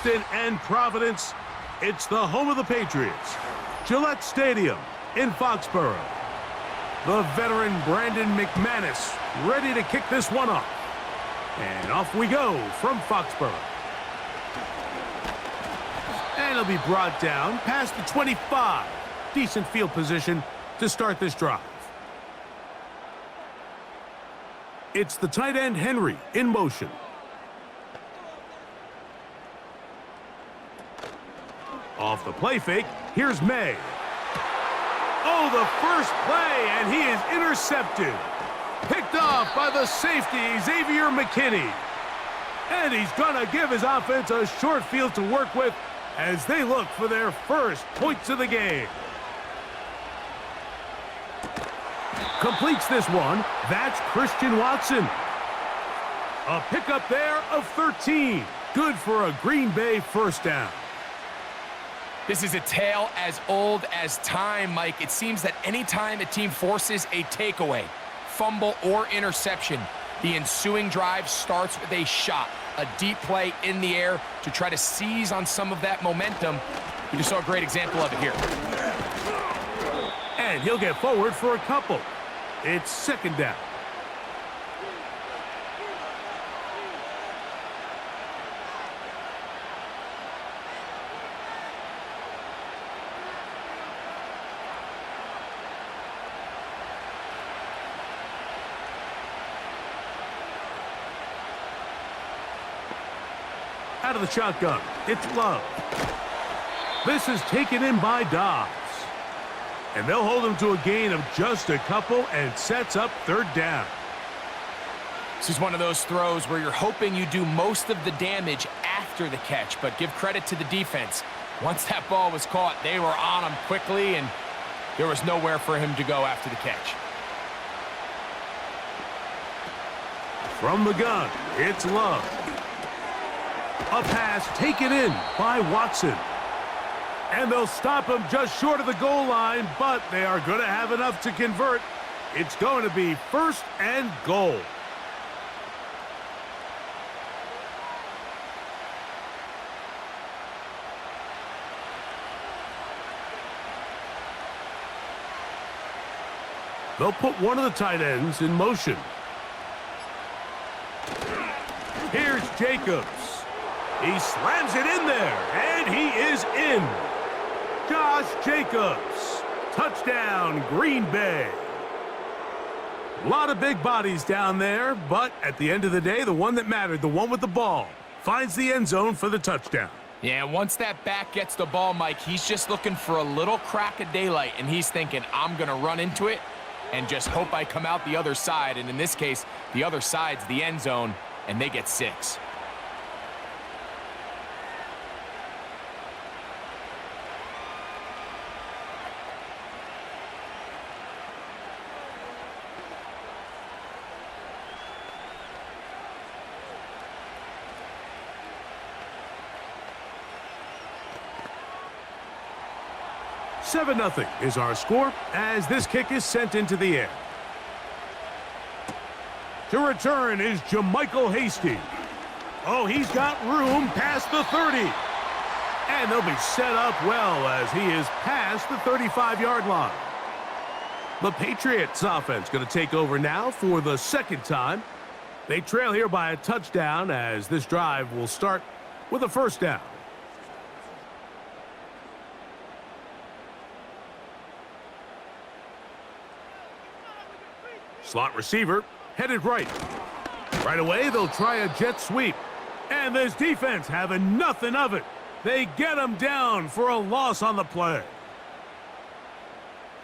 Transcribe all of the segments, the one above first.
Boston and Providence. It's the home of the Patriots, Gillette Stadium in Foxborough. The veteran Brandon McManus ready to kick this one off. And off we go from Foxborough. And it'll be brought down past the 25. Decent field position to start this drive. It's the tight end Henry in motion. Off the play fake, here's May. Oh, the first play, and he is intercepted. Picked off by the safety, Xavier McKinney. And he's gonna give his offense a short field to work with as they look for their first points of the game. Completes this one. That's Christian Watson. A pickup there of 13. Good for a Green Bay first down. This is a tale as old as time, Mike. It seems that anytime a team forces a takeaway, fumble, or interception, the ensuing drive starts with a shot, a deep play in the air to try to seize on some of that momentum. You just saw a great example of it here. And he'll get forward for a couple. It's second down. Out of the shotgun, it's Love. This is taken in by Dobbs. And they'll hold him to a gain of just a couple and sets up third down. This is one of those throws where you're hoping you do most of the damage after the catch, but give credit to the defense. Once that ball was caught, they were on him quickly, and there was nowhere for him to go after the catch. From the gun, it's Love. A pass taken in by Watson. And they'll stop him just short of the goal line, but they are going to have enough to convert. It's going to be first and goal. They'll put one of the tight ends in motion. Here's Jacobs. He slams it in there, and he is in. Josh Jacobs. Touchdown, Green Bay. A lot of big bodies down there, but at the end of the day, the one that mattered, the one with the ball, finds the end zone for the touchdown. Yeah, once that back gets the ball, Mike, he's just looking for a little crack of daylight, and he's thinking, I'm going to run into it and just hope I come out the other side. And in this case, the other side's the end zone, and they get 6. Seven 0 is our score as this kick is sent into the air. To return is Jermichael Hasty. Oh, he's got room past the 30. And they'll be set up well as he is past the 35-yard line. The Patriots offense going to take over now for the second time. They trail here by a touchdown as this drive will start with a first down. Slot receiver, headed right. Right away, they'll try a jet sweep. And this defense having nothing of it. They get him down for a loss on the play.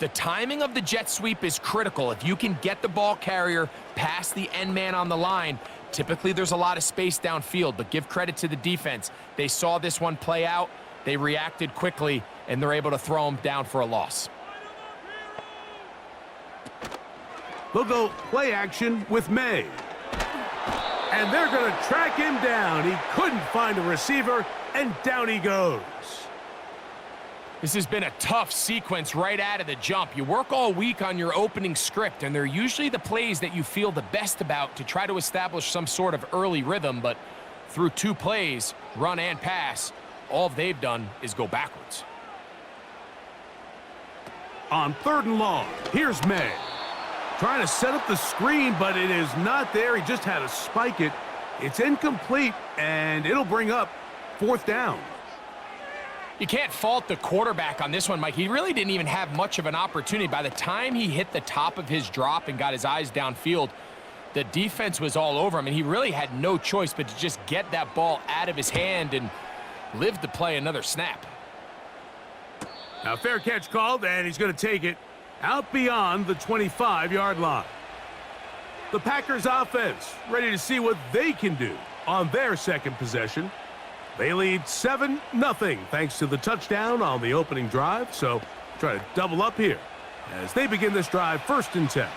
The timing of the jet sweep is critical. If you can get the ball carrier past the end man on the line, typically there's a lot of space downfield, but give credit to the defense. They saw this one play out, they reacted quickly, and they're able to throw him down for a loss. They'll go play action with May. And they're going to track him down. He couldn't find a receiver, and down he goes. This has been a tough sequence right out of the jump. You work all week on your opening script, and they're usually the plays that you feel the best about to try to establish some sort of early rhythm, but through 2 plays, run and pass, all they've done is go backwards. On 3rd and long, here's May. Trying to set up the screen, but it is not there. He just had to spike it. It's incomplete, and it'll bring up 4th down. You can't fault the quarterback on this one, Mike. He really didn't even have much of an opportunity. By the time he hit the top of his drop and got his eyes downfield, the defense was all over him, and he really had no choice but to just get that ball out of his hand and live to play another snap. Now, fair catch called, and he's going to take it out beyond the 25-yard line. The Packers offense ready to see what they can do on their second possession. They lead 7-0 thanks to the touchdown on the opening drive, so try to double up here as they begin this drive 1st and 10.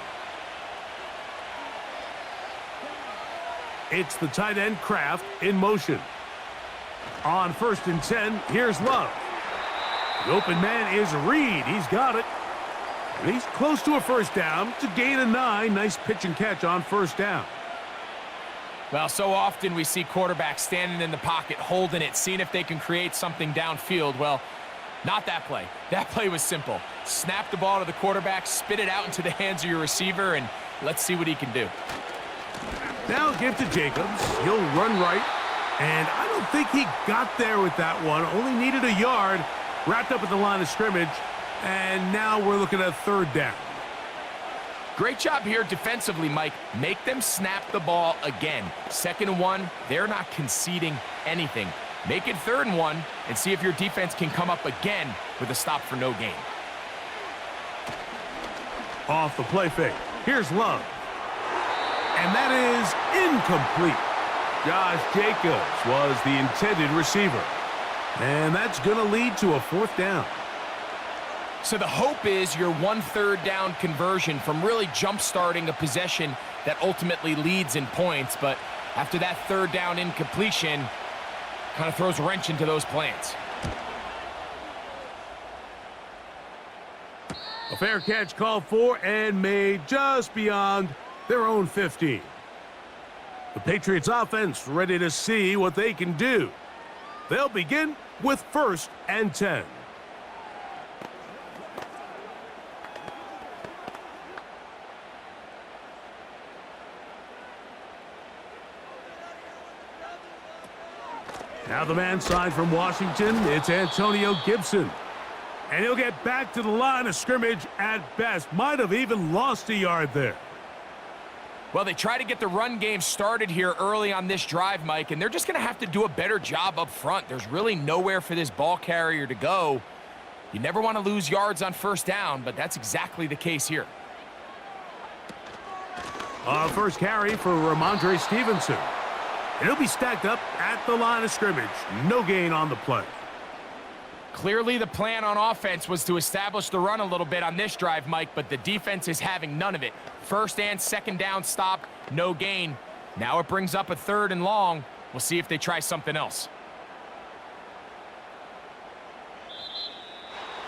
It's the tight end Kraft in motion. On 1st and 10, here's Love. The open man is Reed. He's got it. And he's close to a 1st down to gain a 9. Nice pitch and catch on 1st down. Well, so often we see quarterbacks standing in the pocket, holding it, seeing if they can create something downfield. Well, not that play. That play was simple. Snap the ball to the quarterback, spit it out into the hands of your receiver, and let's see what he can do. Now give to Jacobs. He'll run right. And I don't think he got there with that one. Only needed a yard. Wrapped up at the line of scrimmage. And now we're looking at 3rd down. Great job here defensively, Mike. Make them snap the ball again. 2nd and 1, they're not conceding anything. Make it 3rd and 1 and see if your defense can come up again with a stop for no gain. Off the play fake. Here's Love. And that is incomplete. Josh Jacobs was the intended receiver. And that's going to lead to a 4th down. So the hope is your 1/3 down conversion from really jump-starting a possession that ultimately leads in points. But after that 3rd down incompletion, kind of throws a wrench into those plans. A fair catch called for and made just beyond their own 15. The Patriots offense ready to see what they can do. They'll begin with 1st and 10. Now the man signed from Washington, it's Antonio Gibson. And he'll get back to the line of scrimmage at best. Might have even lost a yard there. Well, they try to get the run game started here early on this drive, Mike, and they're just going to have to do a better job up front. There's really nowhere for this ball carrier to go. You never want to lose yards on 1st down, but that's exactly the case here. First carry for Ramondre Stevenson. And he'll be stacked up at the line of scrimmage. No gain on the play. Clearly the plan on offense was to establish the run a little bit on this drive, Mike, but the defense is having none of it. 1st and 2nd down stop, no gain. Now it brings up a 3rd and long. We'll see if they try something else.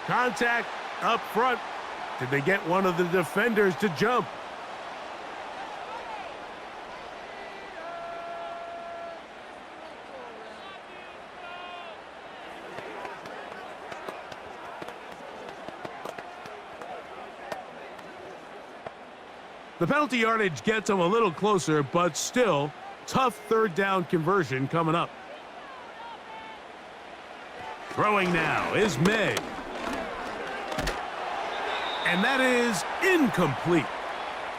Contact up front. Did they get one of the defenders to jump? The penalty yardage gets them a little closer, but still, tough 3rd down conversion coming up. Throwing now is May. And that is incomplete.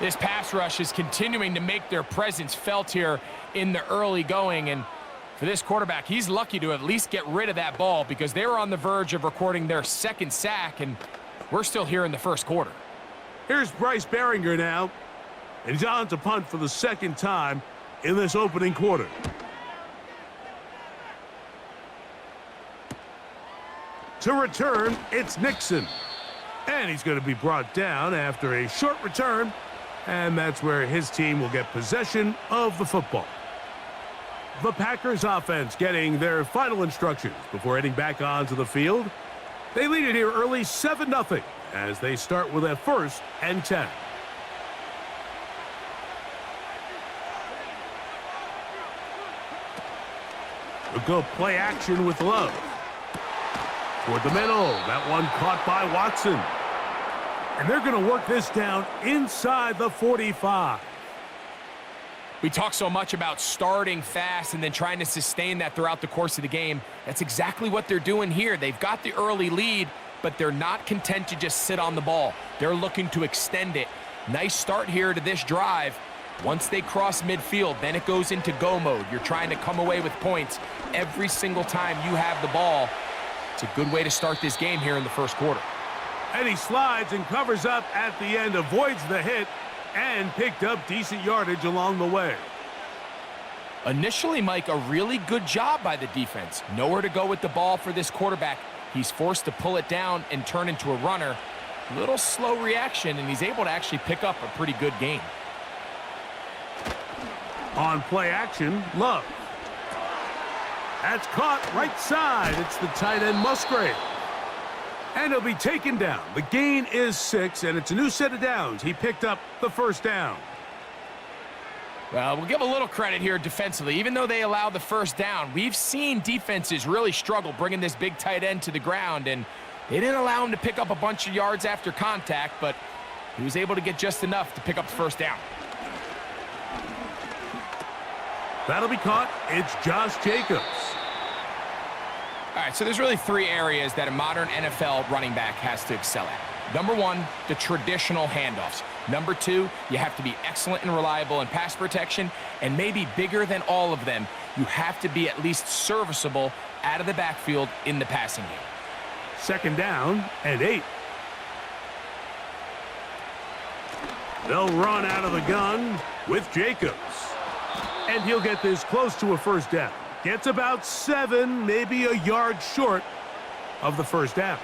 This pass rush is continuing to make their presence felt here in the early going, and for this quarterback, he's lucky to at least get rid of that ball because they were on the verge of recording their 2nd sack, and we're still here in the 1st quarter. Here's Bryce Behringer now. And he's on to punt for the 2nd time in this opening quarter. To return, it's Nixon. And he's going to be brought down after a short return. And that's where his team will get possession of the football. The Packers offense getting their final instructions before heading back onto the field. They lead it here early 7-0 as they start with a 1st and 10. They'll go play action with Love. Toward the middle. That one caught by Watson. And they're going to work this down inside the 45. We talk so much about starting fast and then trying to sustain that throughout the course of the game. That's exactly what they're doing here. They've got the early lead, but they're not content to just sit on the ball. They're looking to extend it. Nice start here to this drive. Once they cross midfield, then it goes into go mode. You're trying to come away with points every single time you have the ball. It's a good way to start this game here in the first quarter. And he slides and covers up at the end, avoids the hit, and picked up decent yardage along the way. Initially, Mike, a really good job by the defense. Nowhere to go with the ball for this quarterback. He's forced to pull it down and turn into a runner. Little slow reaction, and he's able to actually pick up a pretty good gain. On play action, Love. That's caught right side. It's the tight end Musgrave. And he'll be taken down. The gain is 6, and it's a new set of downs. He picked up the first down. Well, we'll give a little credit here defensively. Even though they allowed the first down, we've seen defenses really struggle bringing this big tight end to the ground, and they didn't allow him to pick up a bunch of yards after contact, but he was able to get just enough to pick up the first down. That'll be caught. It's Josh Jacobs. All right, so there's really 3 areas that a modern NFL running back has to excel at. Number 1, the traditional handoffs. Number 2, you have to be excellent and reliable in pass protection, and maybe bigger than all of them, you have to be at least serviceable out of the backfield in the passing game. Second down and 8. They'll run out of the gun with Jacobs. And he'll get this close to a first down. Gets about 7, maybe a yard short of the first down.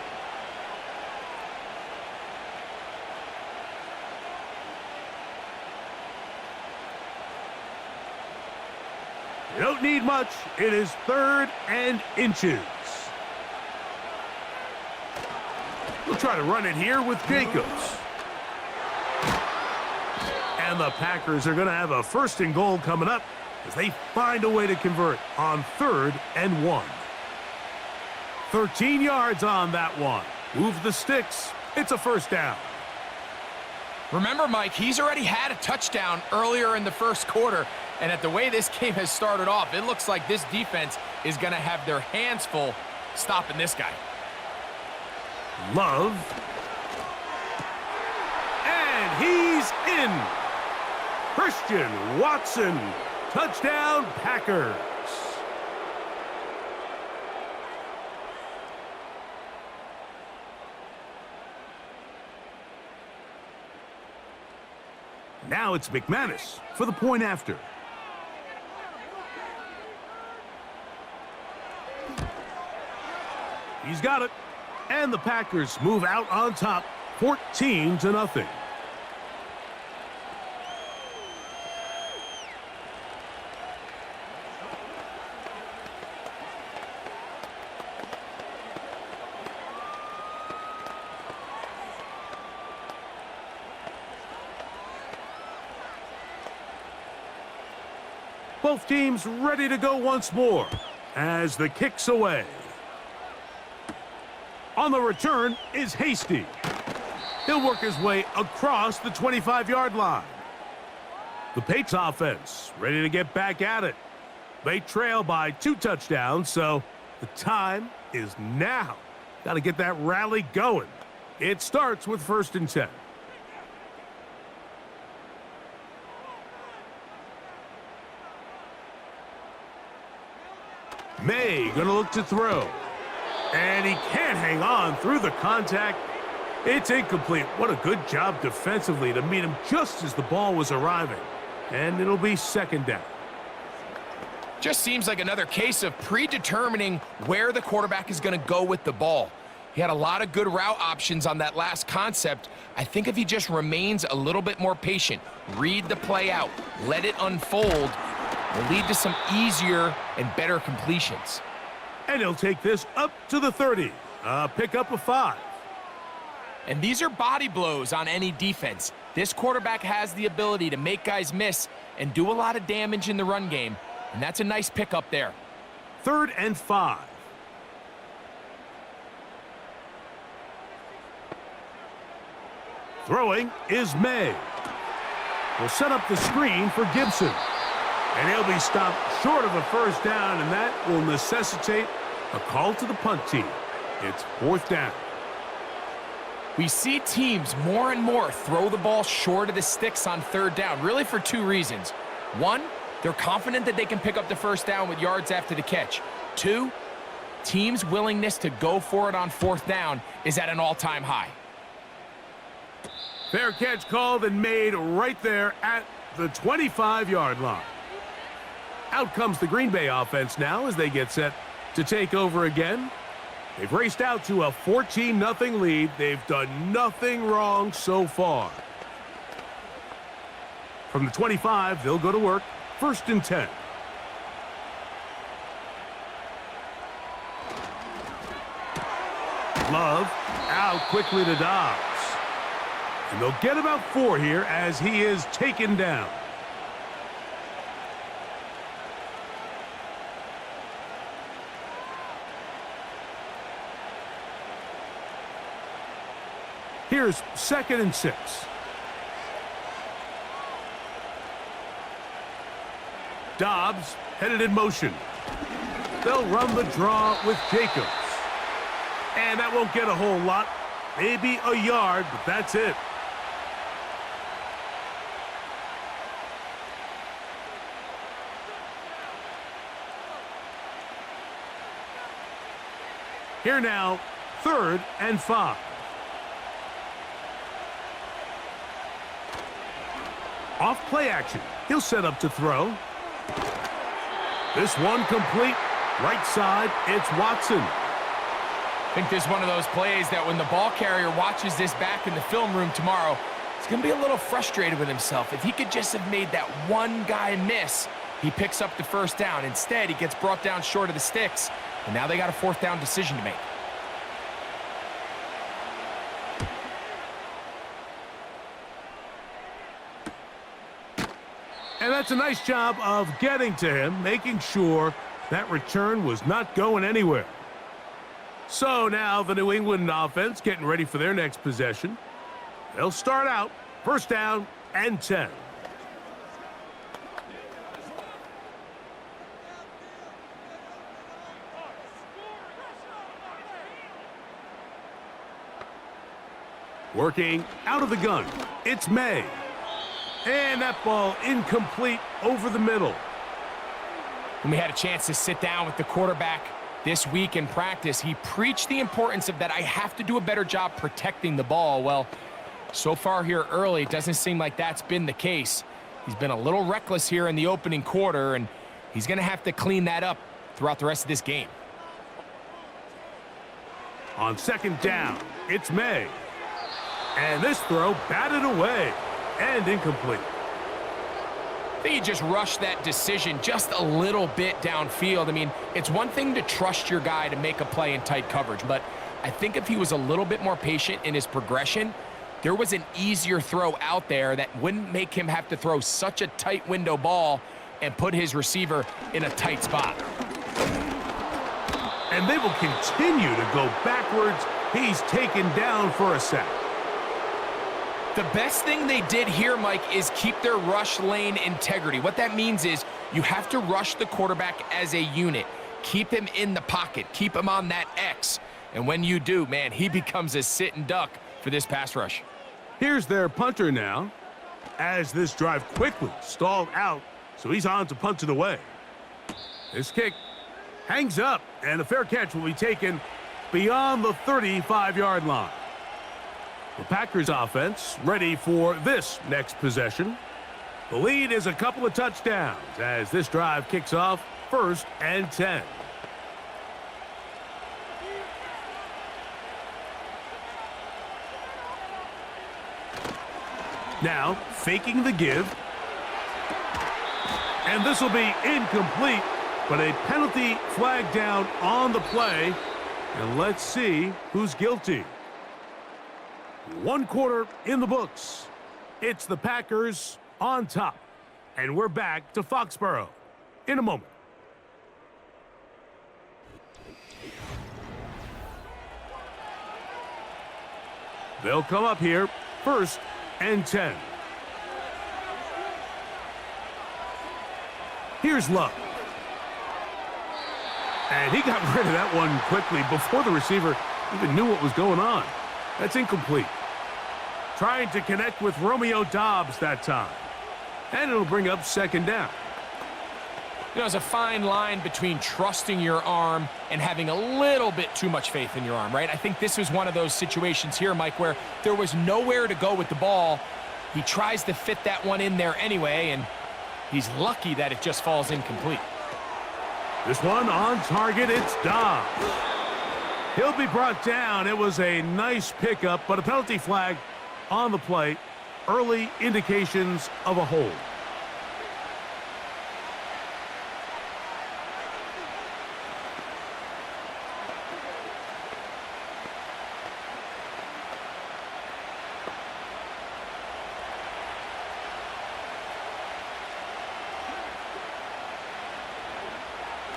You don't need much. It is 3rd and inches. We'll try to run it here with Jacobs. And the Packers are going to have a 1st and goal coming up as they find a way to convert on 3rd and 1. 13 yards on that one. Move the sticks. It's a first down. Remember, Mike, he's already had a touchdown earlier in the first quarter, and at the way this game has started off, it looks like this defense is going to have their hands full stopping this guy. Love. And he's in. Christian Watson. Touchdown, Packers. Now it's McManus for the point after. He's got it. And the Packers move out on top, 14-0. Both teams ready to go once more as the kick's away. On the return is Hasty. He'll work his way across the 25-yard line. The Patriots offense ready to get back at it. They trail by 2 touchdowns, so the time is now. Got to get that rally going. It starts with 1st and 10. May gonna look to throw. And he can't hang on through the contact. It's incomplete. What a good job defensively to meet him just as the ball was arriving. And it'll be 2nd down. Just seems like another case of predetermining where the quarterback is going to go with the ball. He had a lot of good route options on that last concept. I think if he just remains a little bit more patient, read the play out, let it unfold, will lead to some easier and better completions. And he'll take this up to the 30. Pick up a 5. And these are body blows on any defense. This quarterback has the ability to make guys miss and do a lot of damage in the run game. And that's a nice pickup there. 3rd and 5. Throwing is May. Will set up the screen for Gibson. And he'll be stopped short of a first down, and that will necessitate a call to the punt team. It's 4th down. We see teams more and more throw the ball short of the sticks on 3rd down, really for 2 reasons. 1, they're confident that they can pick up the first down with yards after the catch. 2, teams' willingness to go for it on 4th down is at an all-time high. Fair catch called and made right there at the 25-yard line. Out comes the Green Bay offense now as they get set to take over again. They've raced out to a 14-0 lead. They've done nothing wrong so far. From the 25, they'll go to work. 1st and 10. Love out quickly to Dobbs. And they'll get about 4 here as he is taken down. Here's 2nd and 6. Dobbs headed in motion. They'll run the draw with Jacobs. And that won't get a whole lot. Maybe a yard, but that's it. Here now, 3rd and 5. Off play action. He'll set up to throw. This one complete. Right side, it's Watson. I think this is one of those plays that when the ball carrier watches this back in the film room tomorrow, he's going to be a little frustrated with himself. If he could just have made that one guy miss, he picks up the first down. Instead, he gets brought down short of the sticks, and now they got a 4th down decision to make. And that's a nice job of getting to him, making sure that return was not going anywhere. So now the New England offense getting ready for their next possession. They'll start out 1st down and 10. Working out of the gun, it's May. And that ball incomplete over the middle. When we had a chance to sit down with the quarterback this week in practice, he preached the importance of that I have to do a better job protecting the ball. Well, so far here early, it doesn't seem like that's been the case. He's been a little reckless here in the opening quarter, and he's going to have to clean that up throughout the rest of this game. On 2nd down, it's May. And this throw batted away and incomplete. I think he just rushed that decision just a little bit downfield. I mean, it's one thing to trust your guy to make a play in tight coverage, but I think if he was a little bit more patient in his progression, there was an easier throw out there that wouldn't make him have to throw such a tight window ball and put his receiver in a tight spot. And they will continue to go backwards. He's taken down for a sack. The best thing they did here, Mike, is keep their rush lane integrity. What that means is you have to rush the quarterback as a unit. Keep him in the pocket. Keep him on that X. And when you do, man, he becomes a sitting duck for this pass rush. Here's their punter now, as this drive quickly stalled out, so he's on to punt it away. This kick hangs up, and a fair catch will be taken beyond the 35-yard line. The Packers offense ready for this next possession. The lead is a couple of touchdowns as this drive kicks off 1st and 10. Now faking the give. And this will be incomplete, but a penalty flag down on the play. And let's see who's guilty. 1 quarter in the books. It's the Packers on top. And we're back to Foxborough in a moment. They'll come up here, 1st and 10. Here's Love. And he got rid of that one quickly before the receiver even knew what was going on. That's incomplete. Trying to connect with Romeo Doubs that time. And it'll bring up 2nd down. You know, there's a fine line between trusting your arm and having a little bit too much faith in your arm, right? I think this was one of those situations here, Mike, where there was nowhere to go with the ball. He tries to fit that one in there anyway, and he's lucky that it just falls incomplete. This one on target, it's Dobbs. He'll be brought down. It was a nice pickup, but a penalty flag on the play. Early indications of a hold.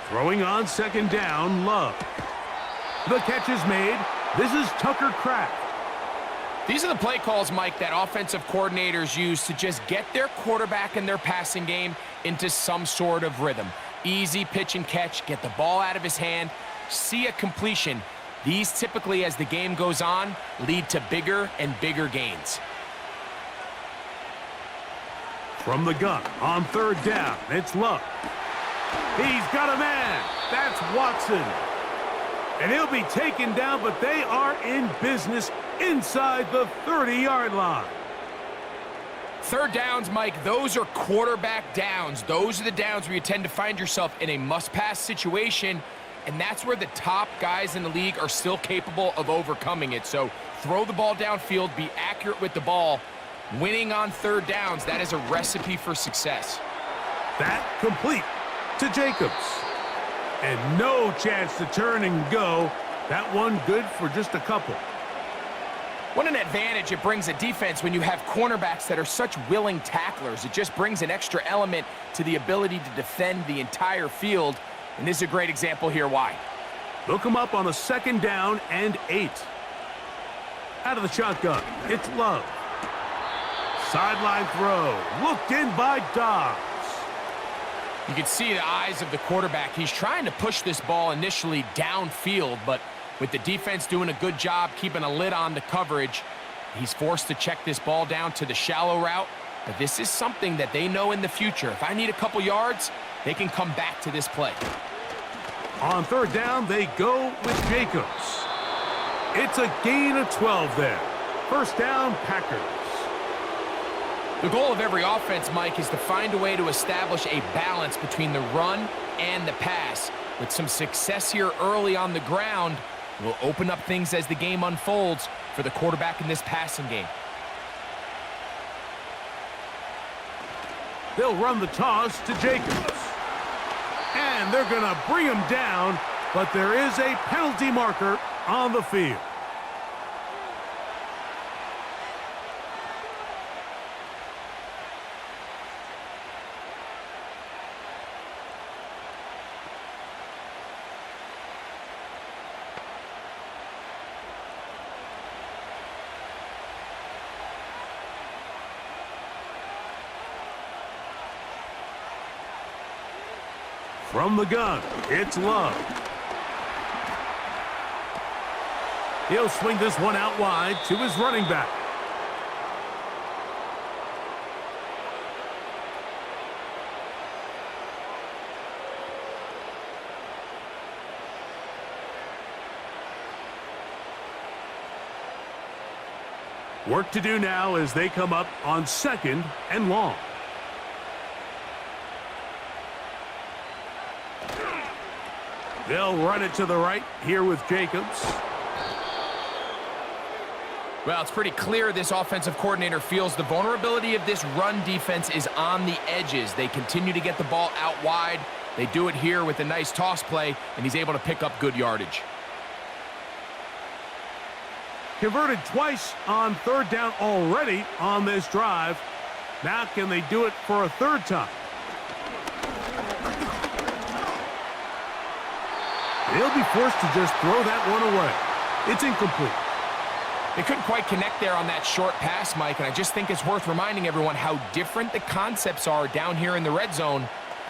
Throwing on 2nd down, Love. The catch is made. This is Tucker Kraft. These are the play calls, Mike, that offensive coordinators use to just get their quarterback and their passing game into some sort of rhythm. Easy pitch and catch, get the ball out of his hand, see a completion. These typically, as the game goes on, lead to bigger and bigger gains. From the gun on 3rd down, it's Love. He's got a man. That's Watson. And he'll be taken down, but they are in business inside the 30-yard line. 3rd downs, Mike, those are quarterback downs. Those are the downs where you tend to find yourself in a must-pass situation, and that's where the top guys in the league are still capable of overcoming it. So throw the ball downfield, be accurate with the ball. Winning on 3rd downs, that is a recipe for success. That complete to Jacobs. And no chance to turn and go. That one good for just a couple. What an advantage it brings a defense when you have cornerbacks that are such willing tacklers. It just brings an extra element to the ability to defend the entire field. And this is a great example here why. They'll come up on a 2nd down and 8. Out of the shotgun, it's Love. Sideline throw. Looked in by Dobbs. You can see the eyes of the quarterback. He's trying to push this ball initially downfield, but with the defense doing a good job keeping a lid on the coverage, he's forced to check this ball down to the shallow route. But this is something that they know in the future. If I need a couple yards, they can come back to this play. On 3rd down, they go with Jacobs. It's a gain of 12 there. 1st down, Packers. The goal of every offense, Mike, is to find a way to establish a balance between the run and the pass. With some success here early on the ground, will open up things as the game unfolds for the quarterback in this passing game. They'll run the toss to Jacobs. And they're going to bring him down, but there is a penalty marker on the field. From the gun, it's Love. He'll swing this one out wide to his running back. Work to do now as they come up on 2nd and long. They'll run it to the right here with Jacobs. Well, it's pretty clear this offensive coordinator feels the vulnerability of this run defense is on the edges. They continue to get the ball out wide. They do it here with a nice toss play, and he's able to pick up good yardage. Converted twice on 3rd down already on this drive. Now can they do it for a 3rd time? They'll be forced to just throw that one away. It's incomplete. They couldn't quite connect there on that short pass, Mike, and I just think it's worth reminding everyone how different the concepts are down here in the red zone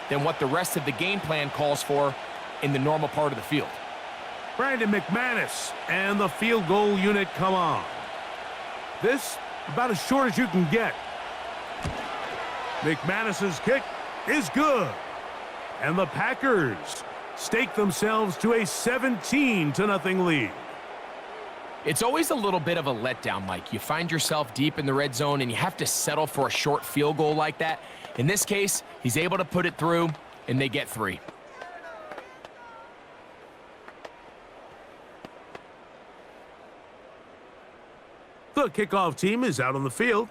than what the rest of the game plan calls for in the normal part of the field. Brandon McManus and the field goal unit come on. This about as short as you can get. McManus's kick is good. And the Packers stake themselves to a 17-0 lead. It's always a little bit of a letdown, Mike. You find yourself deep in the red zone and you have to settle for a short field goal like that. In this case, he's able to put it through and they get 3. The kickoff team is out on the field,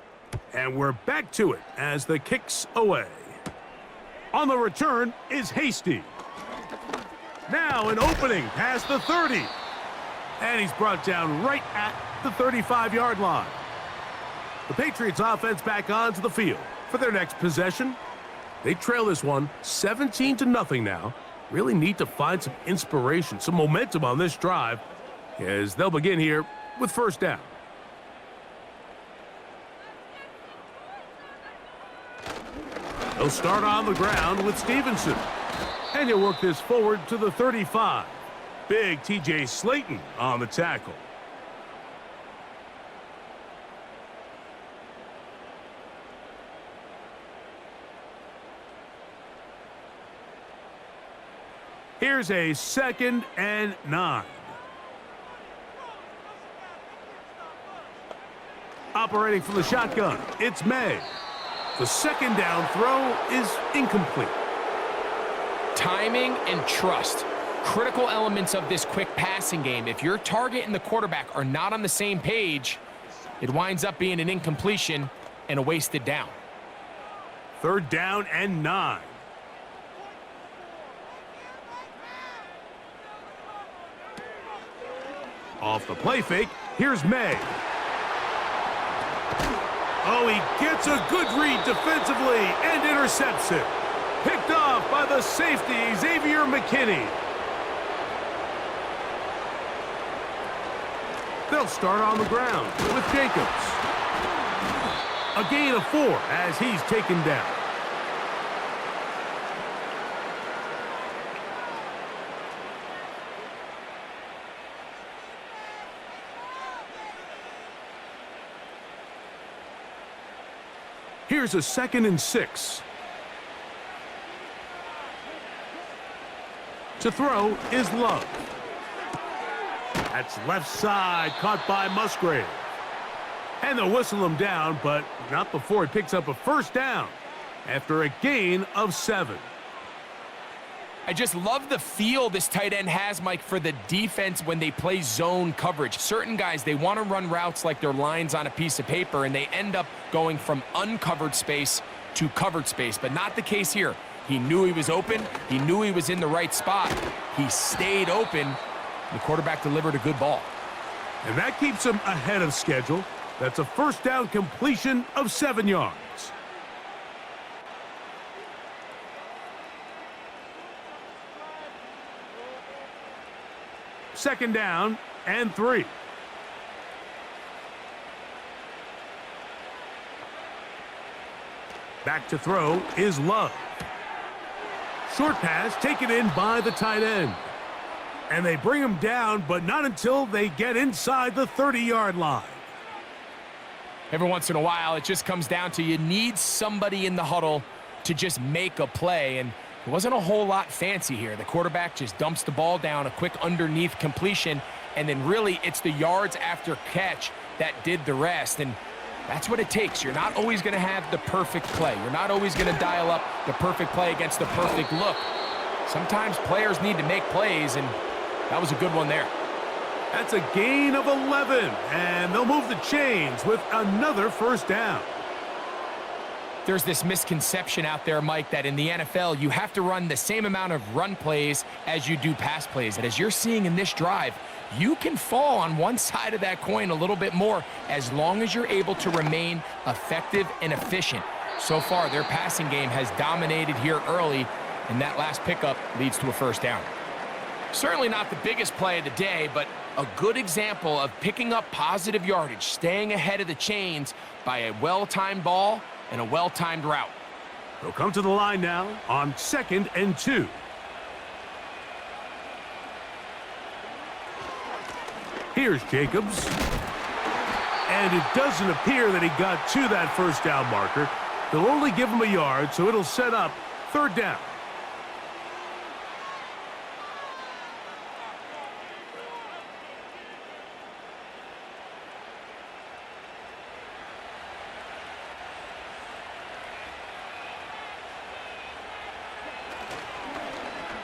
and we're back to it as the kick's away. On the return is Hasty. Now an opening past the 30. And he's brought down right at the 35-yard line. The Patriots offense back onto the field for their next possession. They trail this one 17-0 now. Really need to find some inspiration, some momentum on this drive as they'll begin here with first down. They'll start on the ground with Stevenson. And he'll work this forward to the 35. Big TJ Slayton on the tackle. Here's a 2nd and 9. Operating from the shotgun, it's May. The second down throw is incomplete. Timing and trust. Critical elements of this quick passing game. If your target and the quarterback are not on the same page, it winds up being an incompletion and a wasted down. 3rd down and 9. Off the play fake, here's May. Oh, he gets a good read defensively and intercepts it. Picked off by the safety, Xavier McKinney. They'll start on the ground with Jacobs. A gain of 4 as he's taken down. Here's a 2nd and 6. To throw is Love. That's left side, caught by Musgrave. And they'll whistle him down, but not before he picks up a first down after a gain of 7. I just love the feel this tight end has, Mike, for the defense when they play zone coverage. Certain guys, they want to run routes like they're lines on a piece of paper, and they end up going from uncovered space to covered space, but not the case here. He knew he was open. He knew he was in the right spot. He stayed open. The quarterback delivered a good ball. And that keeps him ahead of schedule. That's a first down completion of 7 yards. Second down and 3. Back to throw is Love. Short pass taken in by the tight end. And they bring him down, but not until they get inside the 30-yard line. Every once in a while, it just comes down to you need somebody in the huddle to just make a play, and it wasn't a whole lot fancy here. The quarterback just dumps the ball down, a quick underneath completion, and then really it's the yards after catch that did the rest, and that's what it takes. You're not always going to have the perfect play. You're not always going to dial up the perfect play against the perfect look. Sometimes players need to make plays, and that was a good one there. That's a gain of 11, and they'll move the chains with another first down. There's this misconception out there, Mike, that in the NFL, you have to run the same amount of run plays as you do pass plays. And as you're seeing in this drive, you can fall on one side of that coin a little bit more as long as you're able to remain effective and efficient. So far, their passing game has dominated here early, and that last pickup leads to a first down. Certainly not the biggest play of the day, but a good example of picking up positive yardage, staying ahead of the chains by a well-timed ball and a well-timed route. They'll come to the line now on 2nd and 2. Here's Jacobs. And it doesn't appear that he got to that first down marker. They'll only give him a yard, so it'll set up 3rd down.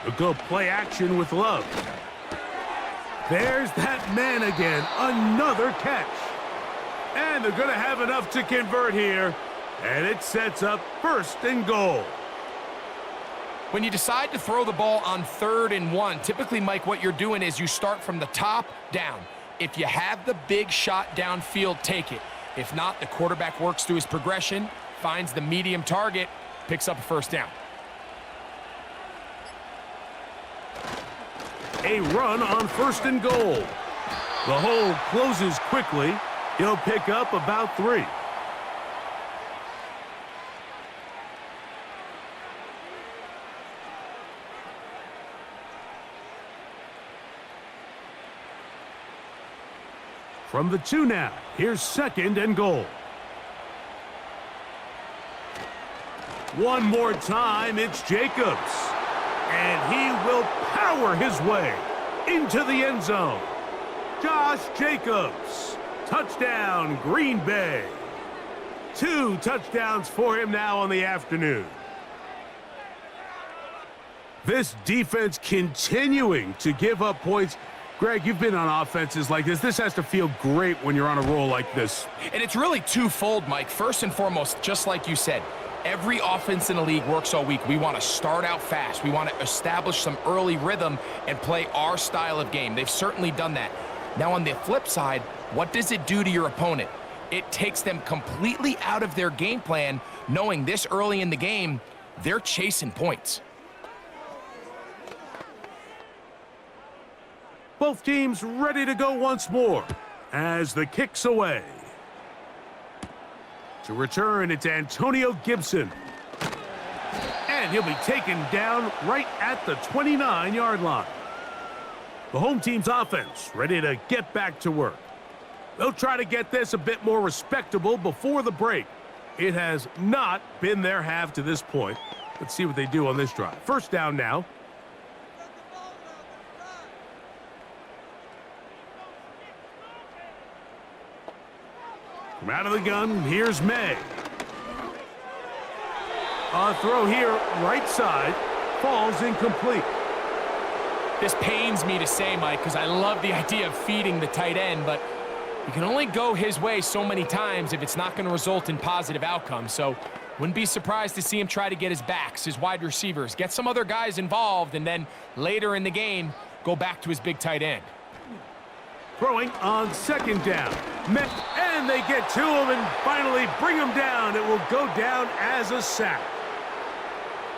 They'll go play action with Love. There's that man again. Another catch. And they're going to have enough to convert here. And it sets up 1st and goal. When you decide to throw the ball on 3rd and 1, typically, Mike, what you're doing is you start from the top down. If you have the big shot downfield, take it. If not, the quarterback works through his progression, finds the medium target, picks up a 1st down. A run on 1st and goal. The hole closes quickly. He'll pick up about 3. From the 2 now, here's 2nd and goal. One more time, it's Jacobs. And he will power his way into the end zone. Josh Jacobs, touchdown, Green Bay. 2 touchdowns for him now on the afternoon. This defense continuing to give up points. Greg, you've been on offenses like this. This has to feel great when you're on a roll like this. And it's really twofold, Mike. First and foremost, just like you said, every offense in the league works all week. We want to start out fast. We want to establish some early rhythm and play our style of game. They've certainly done that. Now, on the flip side, what does it do to your opponent? It takes them completely out of their game plan, knowing this early in the game, they're chasing points. Both teams ready to go once more as the kick's away. To return, it's Antonio Gibson. And he'll be taken down right at the 29-yard line. The home team's offense ready to get back to work. They'll try to get this a bit more respectable before the break. It has not been their half to this point. Let's see what they do on this drive. 1st down now. From out of the gun, here's May. A throw here, right side, falls incomplete. This pains me to say, Mike, because I love the idea of feeding the tight end, but you can only go his way so many times if it's not going to result in positive outcomes. So wouldn't be surprised to see him try to get his backs, his wide receivers, get some other guys involved, and then later in the game, go back to his big tight end. Throwing on 2nd down. And they get to him and finally bring him down. It will go down as a sack.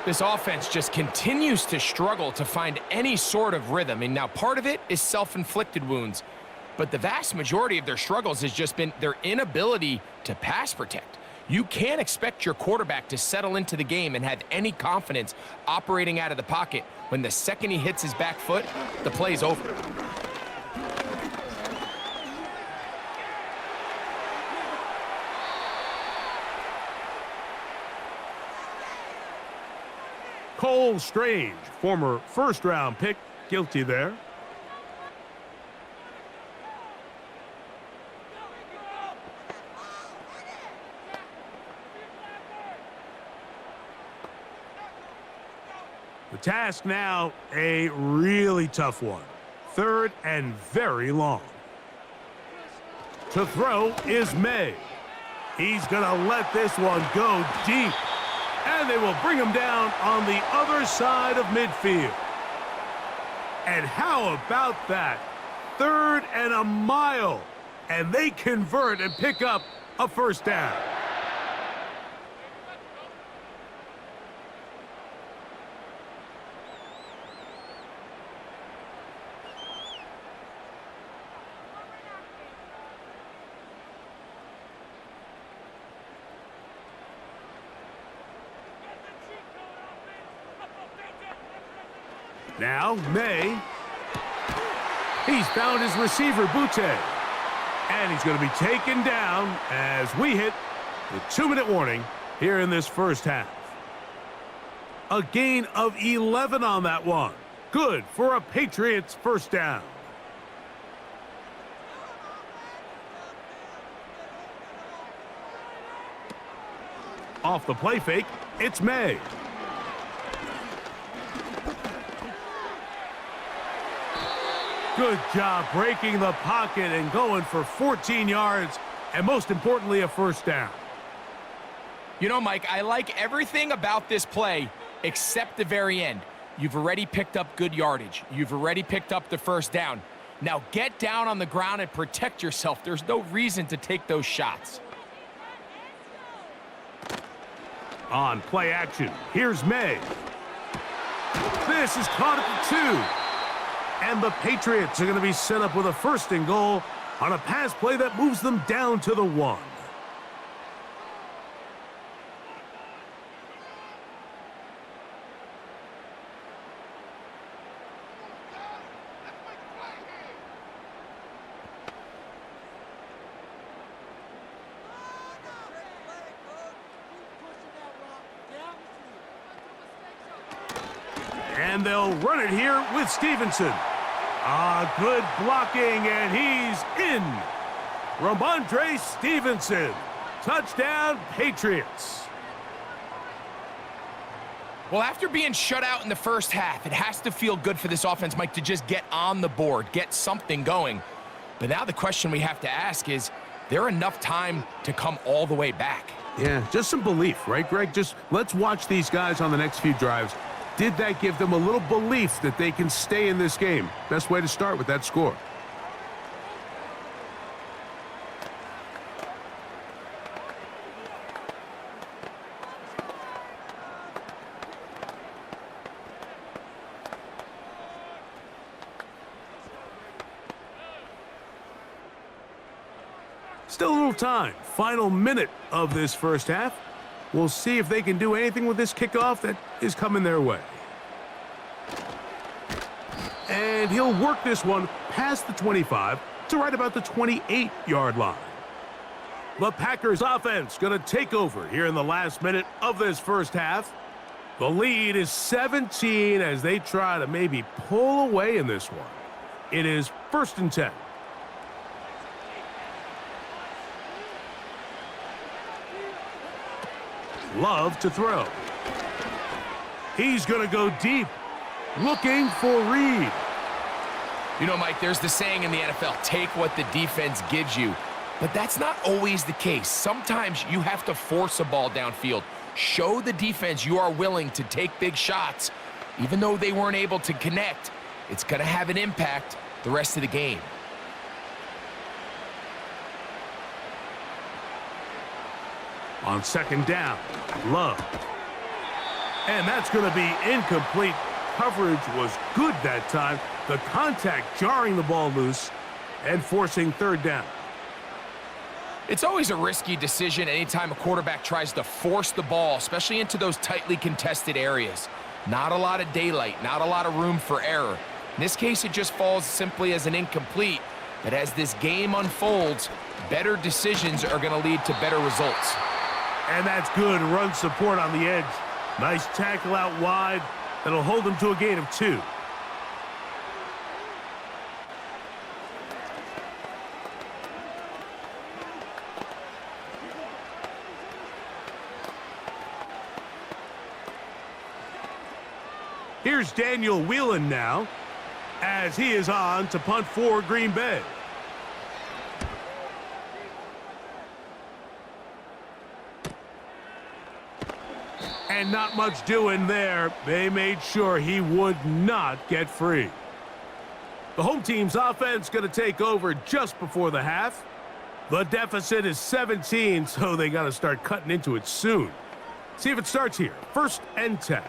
This offense just continues to struggle to find any sort of rhythm. And now part of it is self-inflicted wounds. But the vast majority of their struggles has just been their inability to pass protect. You can't expect your quarterback to settle into the game and have any confidence operating out of the pocket when the second he hits his back foot, the play's over. Cole Strange, former 1st-round pick, guilty there. The task now, a really tough one. 3rd and very long. To throw is May. He's going to let this one go deep. And they will bring him down on the other side of midfield. And how about that? 3rd and a mile. And they convert and pick up a 1st down. Now, May. He's found his receiver, Butte. And he's going to be taken down as we hit the 2-minute warning here in this first half. A gain of 11 on that one. Good for a Patriots first down. Off the play fake, it's May. Good job breaking the pocket and going for 14 yards, and most importantly, a first down. You know, Mike, I like everything about this play except the very end. You've already picked up good yardage. You've already picked up the first down. Now get down on the ground and protect yourself. There's no reason to take those shots. On play action, here's May. This is caught at the 2. And the Patriots are going to be set up with a 1st and goal on a pass play that moves them down to the 1. And they'll run it here with Stevenson. Good blocking, and he's in. Ramondre Stevenson. Touchdown, Patriots. Well, after being shut out in the first half, it has to feel good for this offense, Mike, to just get on the board, get something going. But now the question we have to ask is there enough time to come all the way back? Yeah, just some belief, right, Greg? Just let's watch these guys on the next few drives. Did that give them a little belief that they can stay in this game? Best way to start with that score. Still a little time. Final minute of this first half. We'll see if they can do anything with this kickoff that is coming their way. And he'll work this one past the 25 to right about the 28-yard line. The Packers offense going to take over here in the last minute of this first half. The lead is 17 as they try to maybe pull away in this one. It is 1st and 10. Love to throw. He's going to go deep, looking for Reed. You know, Mike, there's the saying in the NFL, take what the defense gives you. But that's not always the case. Sometimes you have to force a ball downfield. Show the defense you are willing to take big shots. Even though they weren't able to connect, it's going to have an impact the rest of the game. On 2nd down, Love. And that's going to be incomplete. Coverage was good that time. The contact jarring the ball loose and forcing 3rd down. It's always a risky decision anytime a quarterback tries to force the ball, especially into those tightly contested areas. Not a lot of daylight, not a lot of room for error. In this case, it just falls simply as an incomplete. But as this game unfolds, better decisions are going to lead to better results. And that's good run support on the edge. Nice tackle out wide. That'll hold them to a gain of 2. Here's Daniel Whelan now as he is on to punt for Green Bay. And not much doing there. They made sure he would not get free. The home team's offense going to take over just before the half. The deficit is 17, so they got to start cutting into it soon. See if it starts here. 1st and 10.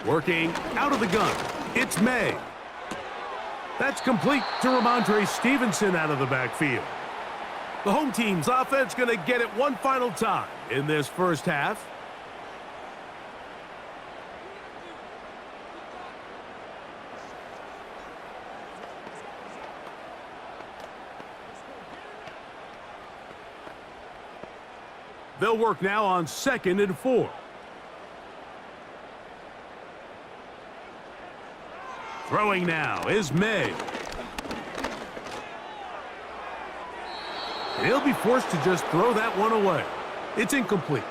Working out of the gun. It's May. That's complete to Ramondre Stevenson out of the backfield. The home team's offense going to get it one final time in this first half. They'll work now on 2nd and 4. Throwing now is May. And he'll be forced to just throw that one away. It's incomplete.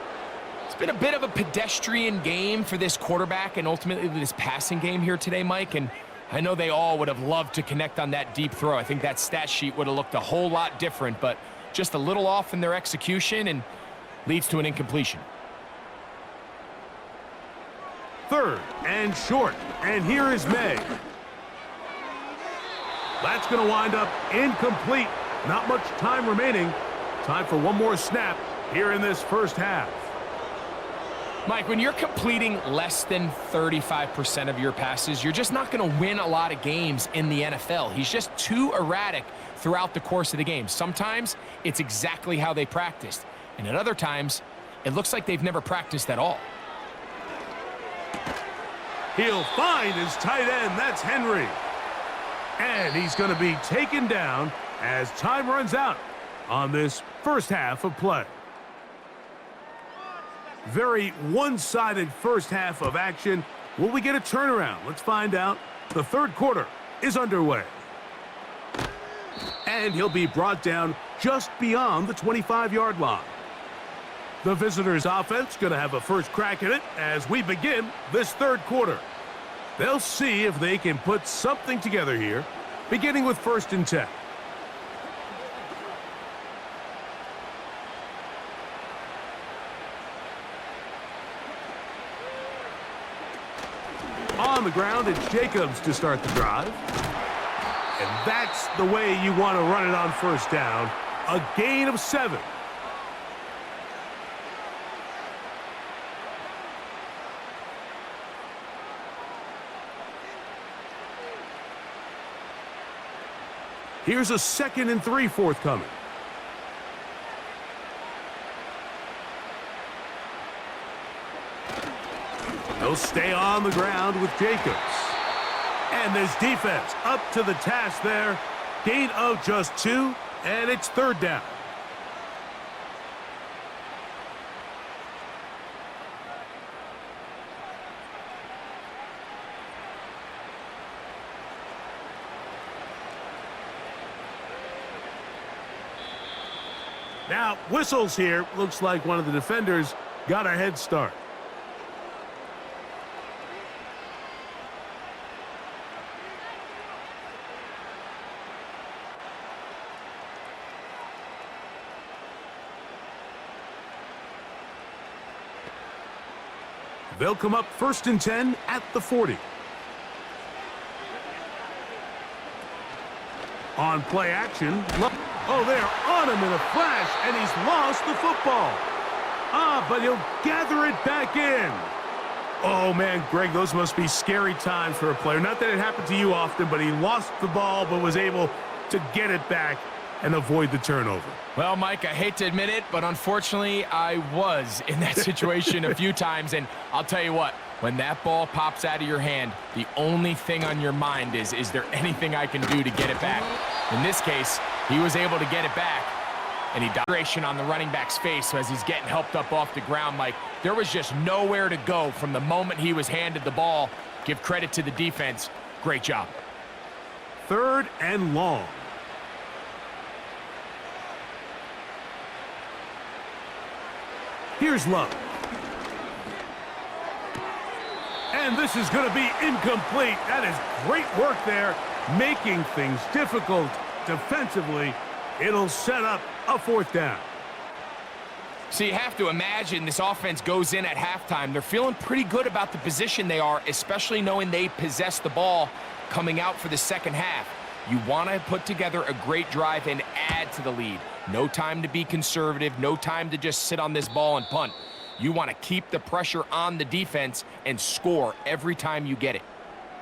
It's been a bit of a pedestrian game for this quarterback and ultimately this passing game here today, Mike. And I know they all would have loved to connect on that deep throw. I think that stat sheet would have looked a whole lot different, but just a little off in their execution and leads to an incompletion. 3rd and short. And here is May. That's going to wind up incomplete. Not much time remaining. Time for one more snap here in this first half. Mike, when you're completing less than 35% of your passes, you're just not going to win a lot of games in the NFL. He's just too erratic throughout the course of the game. Sometimes it's exactly how they practiced, and at other times, it looks like they've never practiced at all. He'll find his tight end. That's Henry. And he's going to be taken down as time runs out on this first half of play. Very one-sided first half of action. Will we get a turnaround? Let's find out. The third quarter is underway. And he'll be brought down just beyond the 25-yard line. The visitors' offense going to have a first crack at it as we begin this third quarter. They'll see if they can put something together here, beginning with 1st and 10. On the ground, it's Jacobs to start the drive. And that's the way you want to run it on 1st down. A gain of 7. Here's a 2nd and 3 forthcoming. They'll stay on the ground with Jacobs. And this defense up to the task there. Gain of just 2, and it's 3rd down. Now, whistles here. Looks like one of the defenders got a head start. They'll come up 1st and 10 at the 40. On play action. Oh, they're on him in a flash, and he's lost the football. But he'll gather it back in. Oh, man, Greg, those must be scary times for a player. Not that it happened to you often, but he lost the ball but was able to get it back and avoid the turnover. Well, Mike, I hate to admit it, but unfortunately, I was in that situation a few times, and I'll tell you what, when that ball pops out of your hand, the only thing on your mind is there anything I can do to get it back? In this case, he was able to get it back, and he died on the running back's face, so as he's getting helped up off the ground, Mike, there was just nowhere to go from the moment he was handed the ball. Give credit to the defense. Great job. 3rd and long. Here's Love. And this is going to be incomplete. That is great work there, making things difficult defensively. It'll set up a 4th down. So you have to imagine this offense goes in at halftime. They're feeling pretty good about the position they are, especially knowing they possess the ball coming out for the second half. You want to put together a great drive and add to the lead. No time to be conservative, no time to just sit on this ball and punt. You want to keep the pressure on the defense and score every time you get it.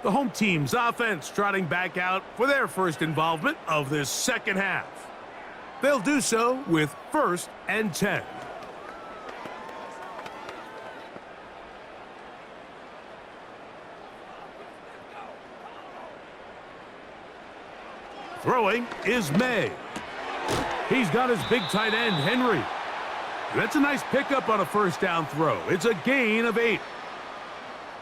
The home team's offense trotting back out for their first involvement of this second half. They'll do so with 1st and 10. Throwing is May. He's got his big tight end, Henry. That's a nice pickup on a 1st down throw. It's a gain of 8.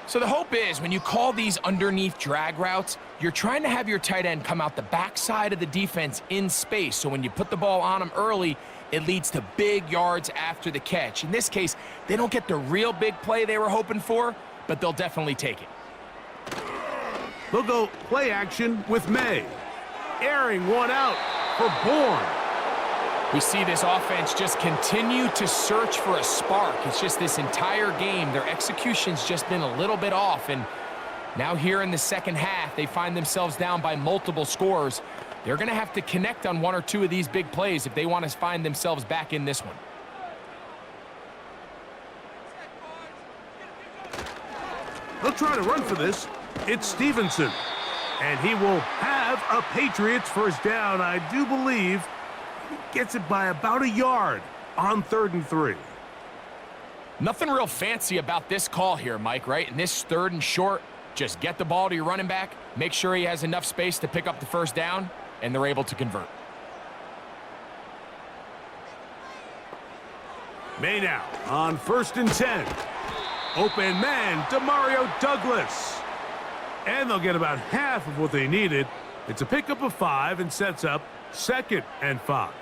So the hope is when you call these underneath drag routes, you're trying to have your tight end come out the backside of the defense in space. So when you put the ball on him early, it leads to big yards after the catch. In this case, they don't get the real big play they were hoping for, but they'll definitely take it. They'll go play action with May. Airing one out for Bourne. We see this offense just continue to search for a spark. It's just this entire game, their execution's just been a little bit off. And now here in the second half, they find themselves down by multiple scores. They're going to have to connect on 1 or 2 of these big plays if they want to find themselves back in this one. They'll try to run for this. It's Stevenson. And he will have a Patriots 1st down. I do believe he gets it by about a yard on 3rd and 3. Nothing real fancy about this call here, Mike, right? In this 3rd and short, just get the ball to your running back, make sure he has enough space to pick up the 1st down, and they're able to convert. May now on 1st and 10. Open man, Demario Douglas. And they'll get about half of what they needed. It's a pickup of 5 and sets up 2nd and 5.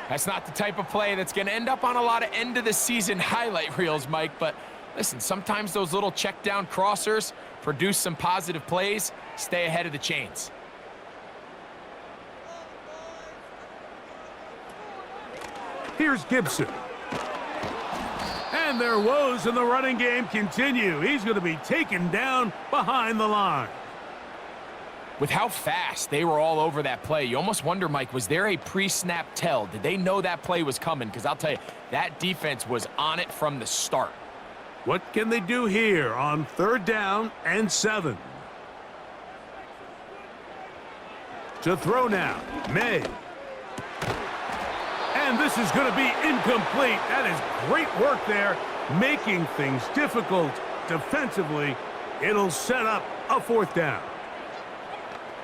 That's not the type of play that's going to end up on a lot of end-of-the-season highlight reels, Mike. But listen, sometimes those little check-down crossers produce some positive plays. Stay ahead of the chains. Here's Gibson. And their woes in the running game continue. He's going to be taken down behind the line. With how fast they were all over that play, you almost wonder, Mike, was there a pre-snap tell? Did they know that play was coming? Because I'll tell you, that defense was on it from the start. What can they do here on 3rd down and 7? To throw now, May. And this is going to be incomplete. That is great work there, making things difficult defensively. It'll set up a 4th down.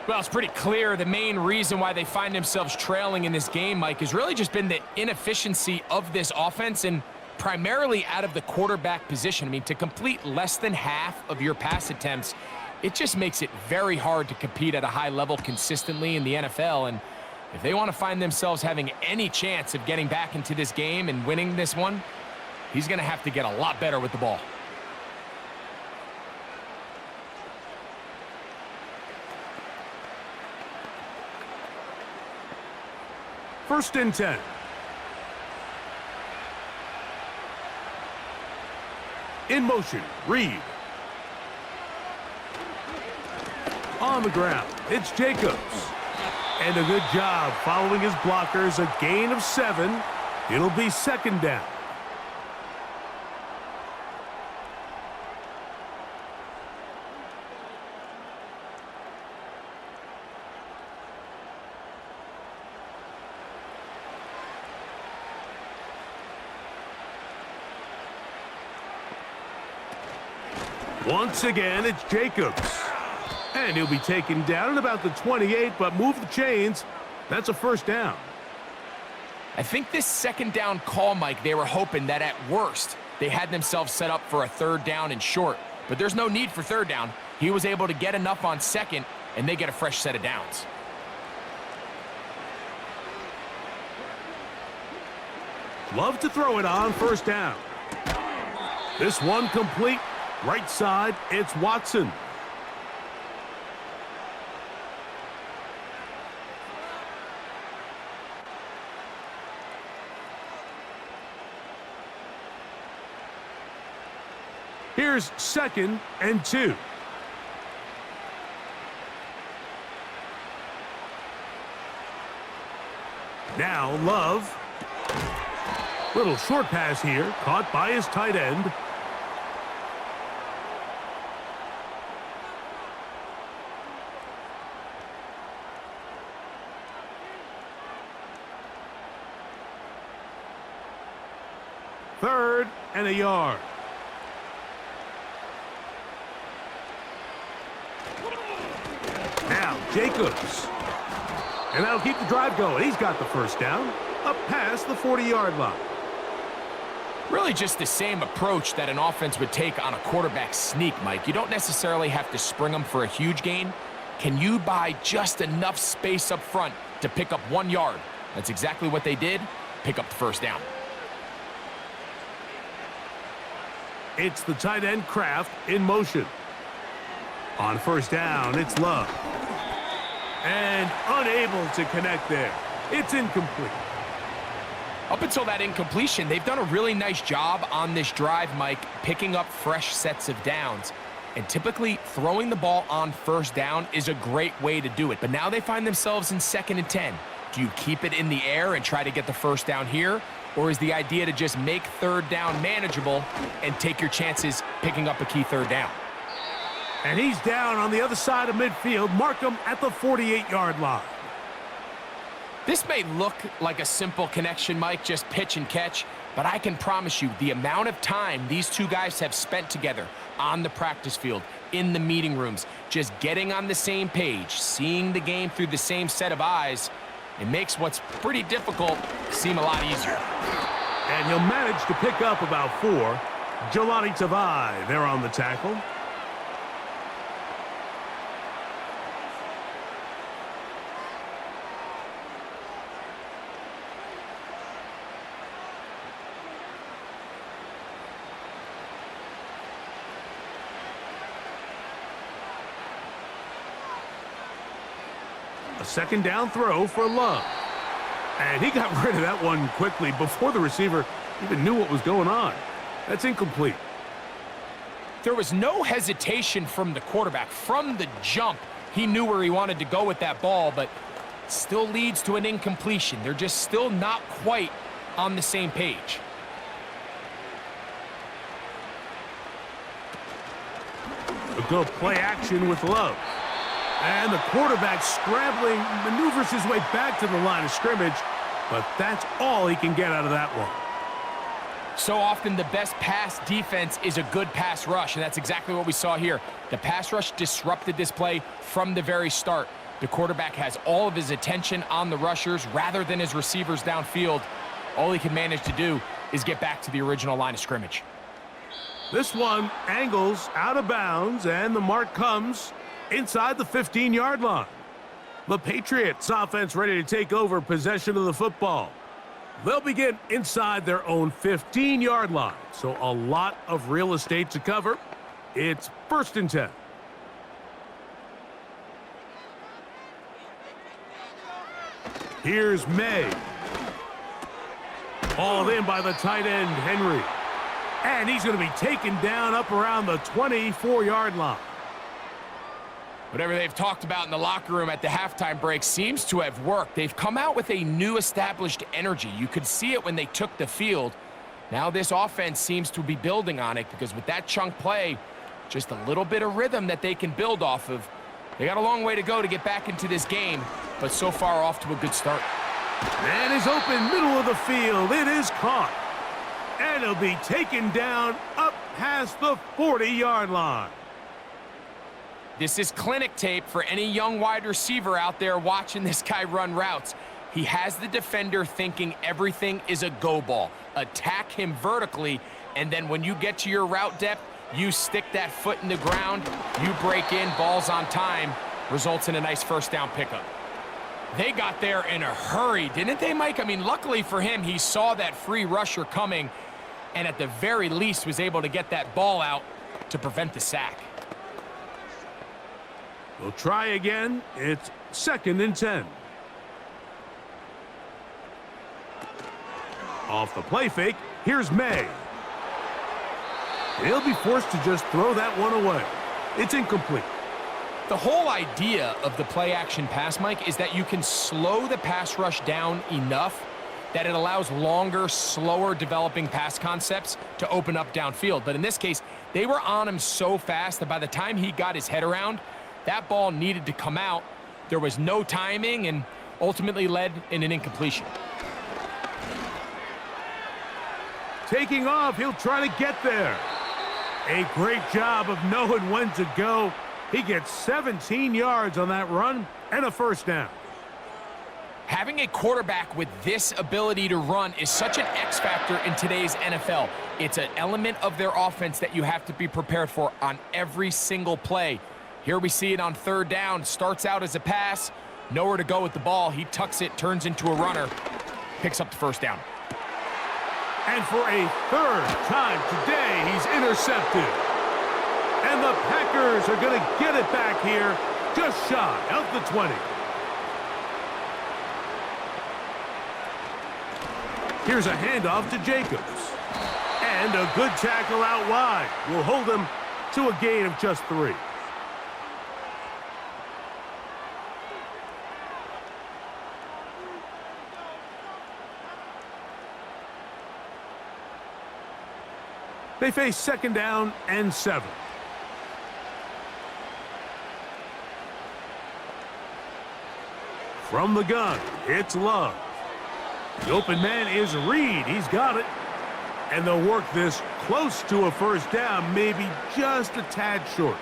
Well, it's pretty clear the main reason why they find themselves trailing in this game, Mike, has really just been the inefficiency of this offense and primarily out of the quarterback position. I mean, to complete less than half of your pass attempts, it just makes it very hard to compete at a high level consistently in the NFL. And if they want to find themselves having any chance of getting back into this game and winning this one, he's going to have to get a lot better with the ball. First and 10. In motion, Reed. On the ground, it's Jacobs. And a good job following his blockers, a gain of 7. It'll be 2nd down. Once again, it's Jacobs. And he'll be taken down at about the 28, but move the chains. That's a 1st down. I think this 2nd down call, Mike, they were hoping that at worst, they had themselves set up for a 3rd down and short. But there's no need for 3rd down. He was able to get enough on 2nd, and they get a fresh set of downs. Love to throw it on 1st down. This one complete. Right side, it's Watson. Here's 2nd and 2. Now Love. Little short pass here, caught by his tight end. and a yard. Now, Jacobs. And that'll keep the drive going. He's got the first down, up past the 40-yard line. Really just the same approach that an offense would take on a quarterback sneak, Mike. You don't necessarily have to spring them for a huge gain. Can you buy just enough space up front to pick up 1 yard? That's exactly what they did. Pick up the first down. It's the tight end Kraft in motion. On first down, it's Love. And unable to connect there. It's incomplete. Up until that incompletion, they've done a really nice job on this drive, Mike, picking up fresh sets of downs. And typically, throwing the ball on first down is a great way to do it. But now they find themselves in 2nd and 10. Do you keep it in the air and try to get the first down here? Or is the idea to just make 3rd down manageable and take your chances picking up a key 3rd down? And he's down on the other side of midfield. Mark him at the 48-yard line. This may look like a simple connection, Mike, just pitch and catch, but I can promise you the amount of time these two guys have spent together on the practice field, in the meeting rooms, just getting on the same page, seeing the game through the same set of eyes, it makes what's pretty difficult seem a lot easier. And he'll manage to pick up about 4. Jelani Tavai there on the tackle. A 2nd down throw for Love. And he got rid of that one quickly before the receiver even knew what was going on. That's incomplete. There was no hesitation from the quarterback. From the jump, he knew where he wanted to go with that ball, but still leads to an incompletion. They're just still not quite on the same page. A good play action with Love. And the quarterback scrambling, maneuvers his way back to the line of scrimmage, but that's all he can get out of that one. So often the best pass defense is a good pass rush, and that's exactly what we saw here. The pass rush disrupted this play from the very start. The quarterback has all of his attention on the rushers rather than his receivers downfield. All he can manage to do is get back to the original line of scrimmage. This one angles out of bounds, and the mark comes inside the 15-yard line. The Patriots offense ready to take over possession of the football. They'll begin inside their own 15-yard line, so a lot of real estate to cover. It's 1st and 10. Here's May. Hauled in by the tight end, Henry. And he's going to be taken down up around the 24-yard line. Whatever they've talked about in the locker room at the halftime break seems to have worked. They've come out with a new established energy. You could see it when they took the field. Now this offense seems to be building on it because with that chunk play, just a little bit of rhythm that they can build off of. They got a long way to go to get back into this game, but so far off to a good start. And is open middle of the field. It is caught. And it'll be taken down up past the 40-yard line. This is clinic tape for any young wide receiver out there watching this guy run routes. He has the defender thinking everything is a go ball. Attack him vertically, and then when you get to your route depth, you stick that foot in the ground, you break in, balls on time, results in a nice first down pickup. They got there in a hurry, didn't they, Mike? I mean, luckily for him, he saw that free rusher coming, and at the very least was able to get that ball out to prevent the sack. We'll try again. It's 2nd and 10. Off the play fake, here's May. He'll be forced to just throw that one away. It's incomplete. The whole idea of the play-action pass, Mike, is that you can slow the pass rush down enough that it allows longer, slower developing pass concepts to open up downfield. But in this case, they were on him so fast that by the time he got his head around, that ball needed to come out. There was no timing and ultimately led in an incompletion. Taking off, he'll try to get there. A great job of knowing when to go. He gets 17 yards on that run and a first down. Having a quarterback with this ability to run is such an X factor in today's NFL. It's an element of their offense that you have to be prepared for on every single play. Here we see it on third down. Starts out as a pass. Nowhere to go with the ball. He tucks it, turns into a runner, picks up the first down. And for a third time today, he's intercepted. And the Packers are going to get it back here, just shy of the 20. Here's a handoff to Jacobs. And a good tackle out wide will hold him to a gain of just 3. They face second down and 7. From the gun, it's Love. The open man is Reed. He's got it. And they'll work this close to a first down, maybe just a tad short.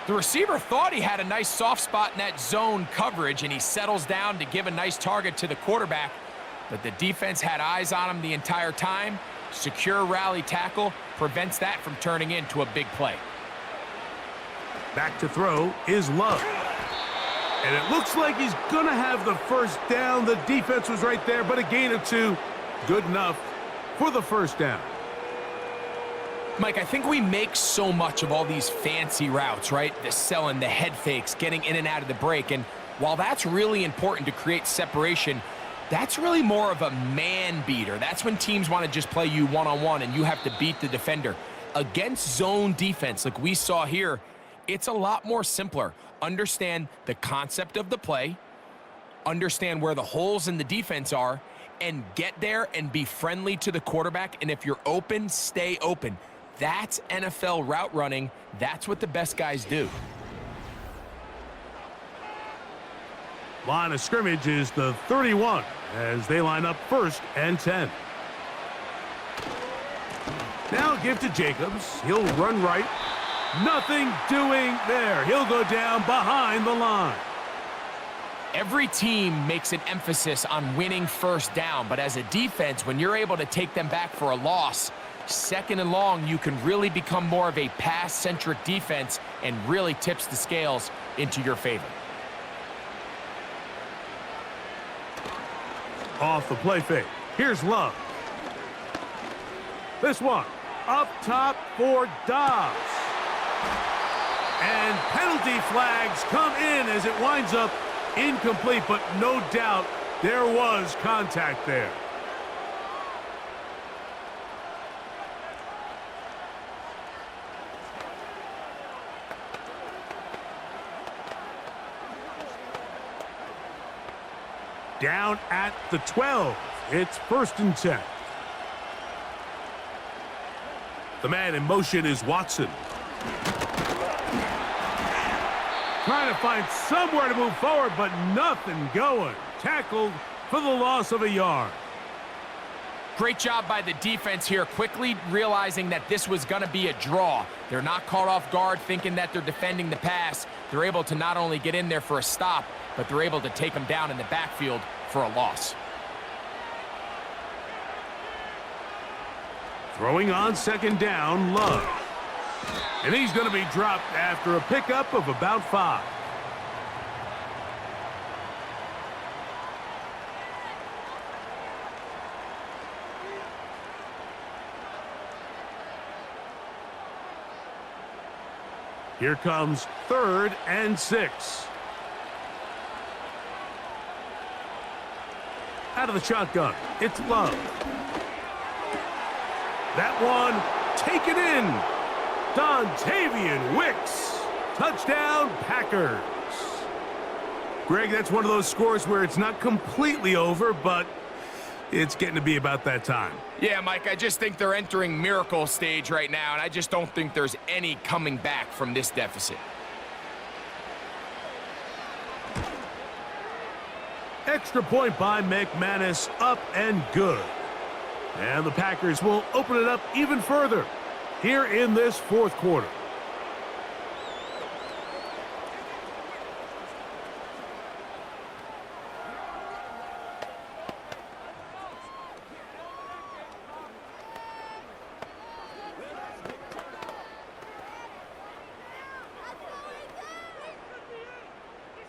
The receiver thought he had a nice soft spot in that zone coverage, and he settles down to give a nice target to the quarterback. But the defense had eyes on him the entire time. Secure rally tackle prevents that from turning into a big play. Back to throw is Love. And it looks like he's going to have the first down. The defense was right there, but a gain of 2. Good enough for the first down. Mike, I think we make so much of all these fancy routes, right? The selling, the head fakes, getting in and out of the break. And while that's really important to create separation, that's really more of a man beater. That's when teams want to just play you one-on-one and you have to beat the defender. Against zone defense, like we saw here, it's a lot more simpler. Understand the concept of the play, understand where the holes in the defense are, and get there and be friendly to the quarterback. And if you're open, stay open. That's NFL route running. That's what the best guys do. Line of scrimmage is the 31 as they line up first and 10. Now give to Jacobs. He'll run right. Nothing doing there. He'll go down behind the line. Every team makes an emphasis on winning first down, but as a defense, when you're able to take them back for a loss, second and long, you can really become more of a pass-centric defense and really tips the scales into your favor. Off the play fake. Here's Love. This one up top for Dobbs. And penalty flags come in as it winds up incomplete, but no doubt there was contact there. Down at the 12. It's first and 10. The man in motion is Watson. Trying to find somewhere to move forward, but nothing going. Tackled for the loss of a yard. Great job by the defense here, quickly realizing that this was going to be a draw. They're not caught off guard thinking that they're defending the pass. They're able to not only get in there for a stop, but they're able to take them down in the backfield for a loss. Throwing on second down, Love. And he's going to be dropped after a pickup of about 5. Here comes third and 6. Out of the shotgun, it's Love. That one taken in. Dontavian Wicks. Touchdown, Packers. Greg, that's one of those scores where it's not completely over, but it's getting to be about that time. Yeah, Mike, I just think they're entering miracle stage right now, and I just don't think there's any coming back from this deficit. Extra point by McManus, up and good. And the Packers will open it up even further here in this fourth quarter.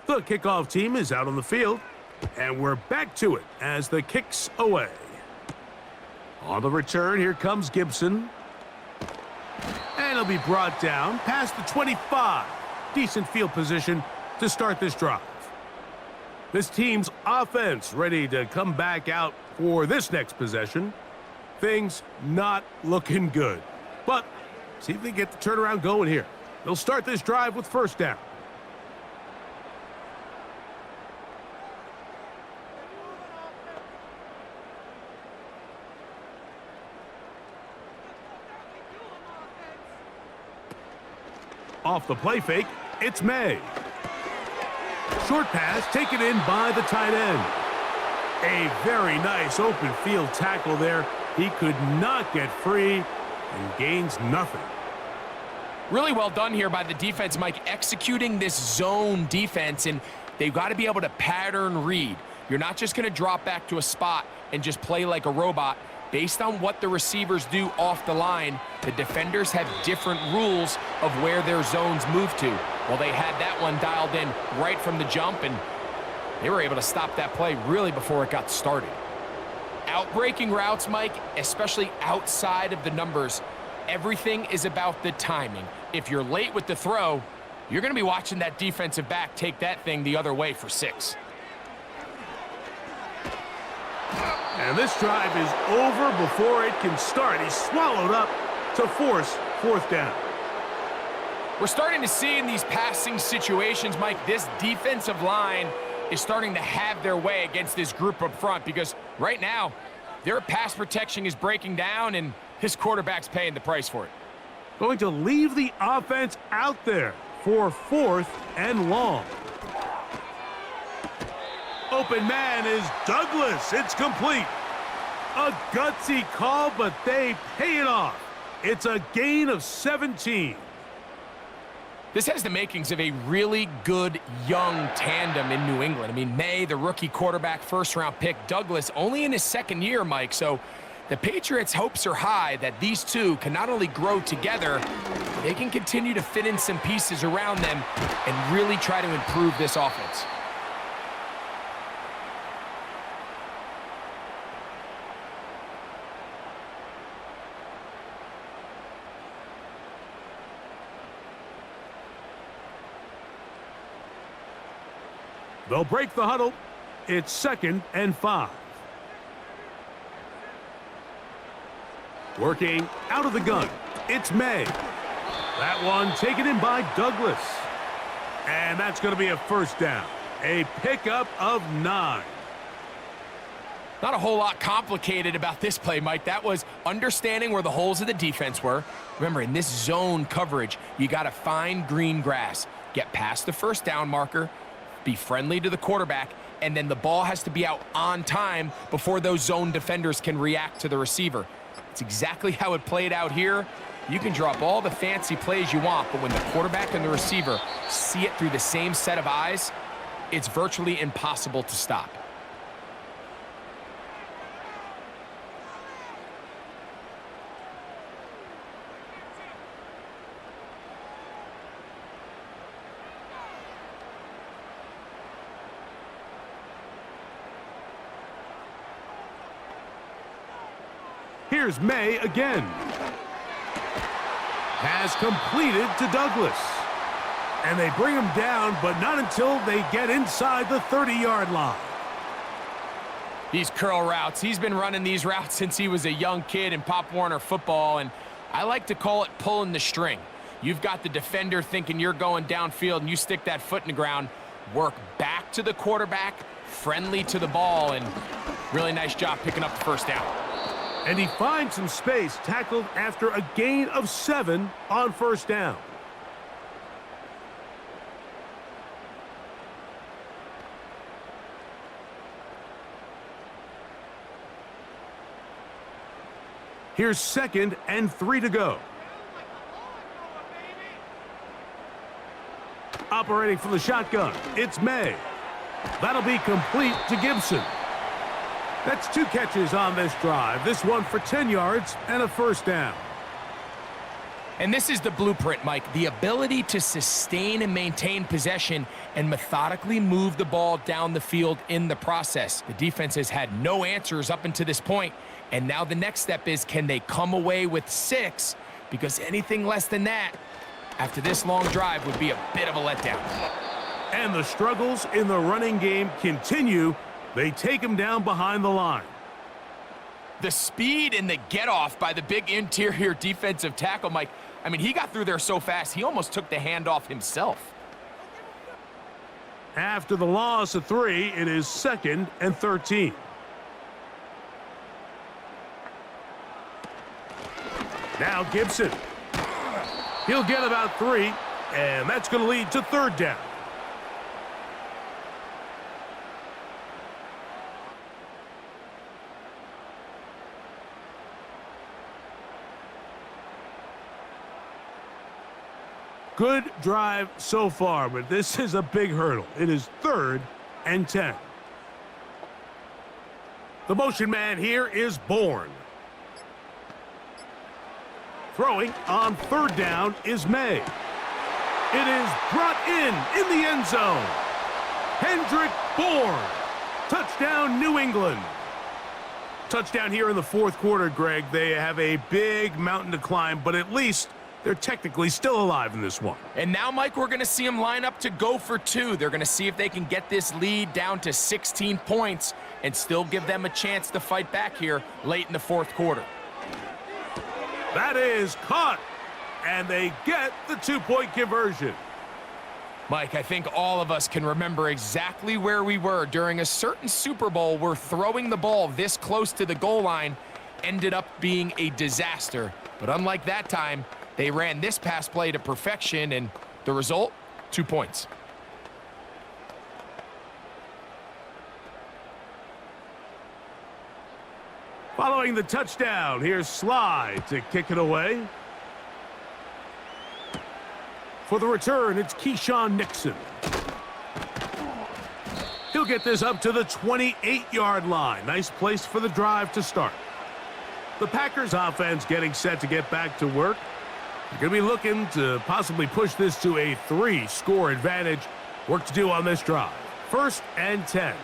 The kickoff team is out on the field, and we're back to it as the kick's away. On the return, here comes Gibson. And he'll be brought down past the 25. Decent field position to start this drive. This team's offense ready to come back out for this next possession. Things not looking good. But see if they get the turnaround going here. They'll start this drive with first down. Off the play fake, it's May. Short pass taken in by the tight end. A very nice open field tackle there. He could not get free and gains nothing. Really well done here by the defense, Mike, executing this zone defense, and they've got to be able to pattern read. You're not just going to drop back to a spot and just play like a robot. Based on what the receivers do off the line, the defenders have different rules of where their zones move to. Well, they had that one dialed in right from the jump, and they were able to stop that play really before it got started. Outbreaking routes, Mike, especially outside of the numbers, everything is about the timing. If you're late with the throw, you're going to be watching that defensive back take that thing the other way for 6. And this drive is over before it can start. He's swallowed up to force fourth down. We're starting to see in these passing situations, Mike, this defensive line is starting to have their way against this group up front, because right now their pass protection is breaking down and his quarterback's paying the price for it. Going to leave the offense out there for fourth and long. Open man is Douglas. It's complete. A gutsy call, but they pay it off. It's a gain of 17. This has the makings of a really good young tandem in New England. I mean, May, the rookie quarterback, first-round pick. Douglas only in his second year, Mike. So the Patriots' hopes are high that these two can not only grow together, they can continue to fit in some pieces around them and really try to improve this offense. They'll break the huddle. It's 2nd and 5. Working out of the gun. It's May. That one taken in by Douglas. And that's going to be a first down. A pickup of 9. Not a whole lot complicated about this play, Mike. That was understanding where the holes of the defense were. Remember, in this zone coverage, you got to find green grass. Get past the first down marker. Be friendly to the quarterback, and then the ball has to be out on time before those zone defenders can react to the receiver. It's exactly how it played out here. You can drop all the fancy plays you want, but when the quarterback and the receiver see it through the same set of eyes, it's virtually impossible to stop. Here's May again. Has completed to Douglas. And they bring him down, but not until they get inside the 30-yard line. These curl routes, he's been running these routes since he was a young kid in Pop Warner football, and I like to call it pulling the string. You've got the defender thinking you're going downfield, and you stick that foot in the ground, work back to the quarterback, friendly to the ball, and really nice job picking up the first down. And he finds some space, tackled after a gain of 7 on first down. Here's 2nd and 3 to go. Operating from the shotgun, it's May. That'll be complete to Gibson. That's 2 catches on this drive. This one for 10 yards and a first down. And this is the blueprint, Mike. The ability to sustain and maintain possession and methodically move the ball down the field in the process. The defense has had no answers up until this point, and now the next step is, can they come away with 6? Because anything less than that, after this long drive, would be a bit of a letdown. And the struggles in the running game continue. They take him down behind the line. The speed and the get-off by the big interior defensive tackle, Mike, I mean, he got through there so fast, he almost took the handoff himself. After the loss of 3, it is 2nd and 13. Now Gibson. He'll get about 3, and that's going to lead to 3rd down. Good drive so far, but this is a big hurdle. It is 3rd and 10. The motion man here is Bourne. Throwing on 3rd down is May. It is brought in the end zone. Hendrick Bourne. Touchdown, New England. Touchdown here in the 4th quarter, Greg. They have a big mountain to climb, but at least they're technically still alive in this one. And now, Mike, we're going to see them line up to go for 2. They're going to see if they can get this lead down to 16 points and still give them a chance to fight back here late in the 4th quarter. That is caught, and they get the 2-point conversion. Mike, I think all of us can remember exactly where we were during a certain Super Bowl where throwing the ball this close to the goal line ended up being a disaster. But unlike that time, they ran this pass play to perfection, and the result, 2 points. Following the touchdown, here's Sly to kick it away. For the return, it's Keyshawn Nixon. He'll get this up to the 28-yard line. Nice place for the drive to start. The Packers offense getting set to get back to work. They're going to be looking to possibly push this to a 3-score advantage. Work to do on this drive. 1st and 10.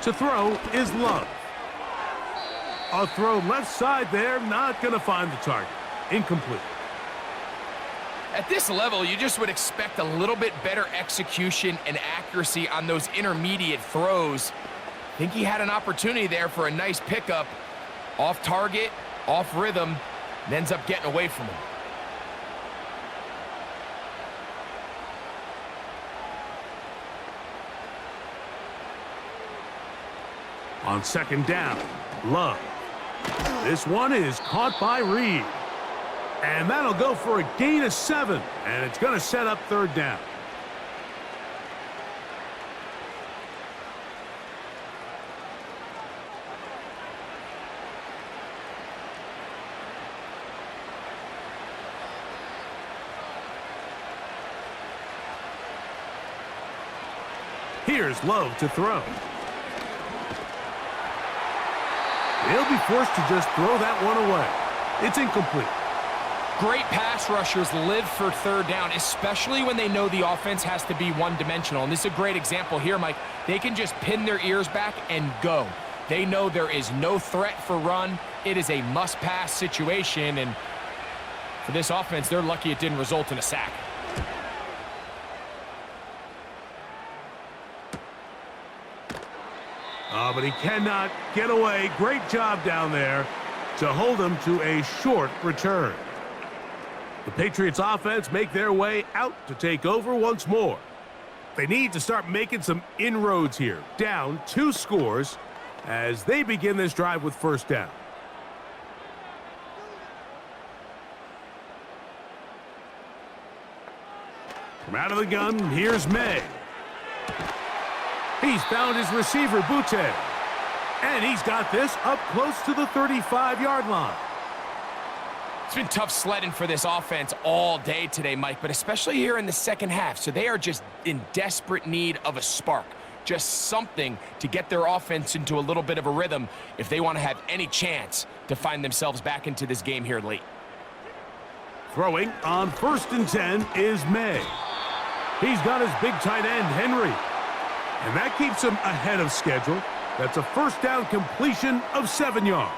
To throw is Love. A throw left side there, not going to find the target. Incomplete. At this level, you just would expect a little bit better execution and accuracy on those intermediate throws. I think he had an opportunity there for a nice pickup. Off target, off rhythm, and ends up getting away from him. On 2nd down, Love. This one is caught by Reed. And that'll go for a gain of 7. And it's going to set up 3rd down. Here's Love to throw. He'll be forced to just throw that one away. It's incomplete. Great pass rushers live for 3rd down, especially when they know the offense has to be one-dimensional. And this is a great example here, Mike. They can just pin their ears back and go. They know there is no threat for run. It is a must-pass situation, and for this offense, they're lucky it didn't result in a sack. But he cannot get away. Great job down there to hold him to a short return. The Patriots offense make their way out to take over once more. They need to start making some inroads here. Down 2 scores as they begin this drive with 1st down. From out of the gun, here's May. He's found his receiver, Butte. And he's got this up close to the 35-yard line. It's been tough sledding for this offense all day today, Mike, but especially here in the second half. So they are just in desperate need of a spark, just something to get their offense into a little bit of a rhythm if they want to have any chance to find themselves back into this game here late. Throwing on 1st and 10 is May. He's got his big tight end, Henry. And that keeps him ahead of schedule. That's a first down completion of 7 yards.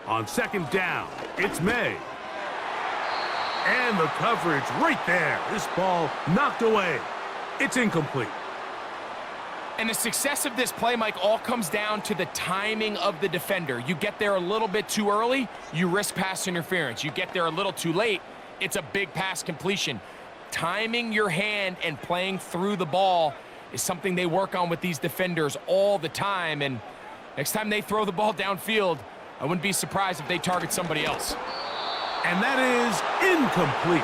On 2nd down, it's May. And the coverage right there. This ball knocked away. It's incomplete. And the success of this play, Mike, all comes down to the timing of the defender. You get there a little bit too early, you risk pass interference. You get there a little too late, it's a big pass completion. Timing your hand and playing through the ball is something they work on with these defenders all the time. And next time they throw the ball downfield, I wouldn't be surprised if they target somebody else. And that is incomplete.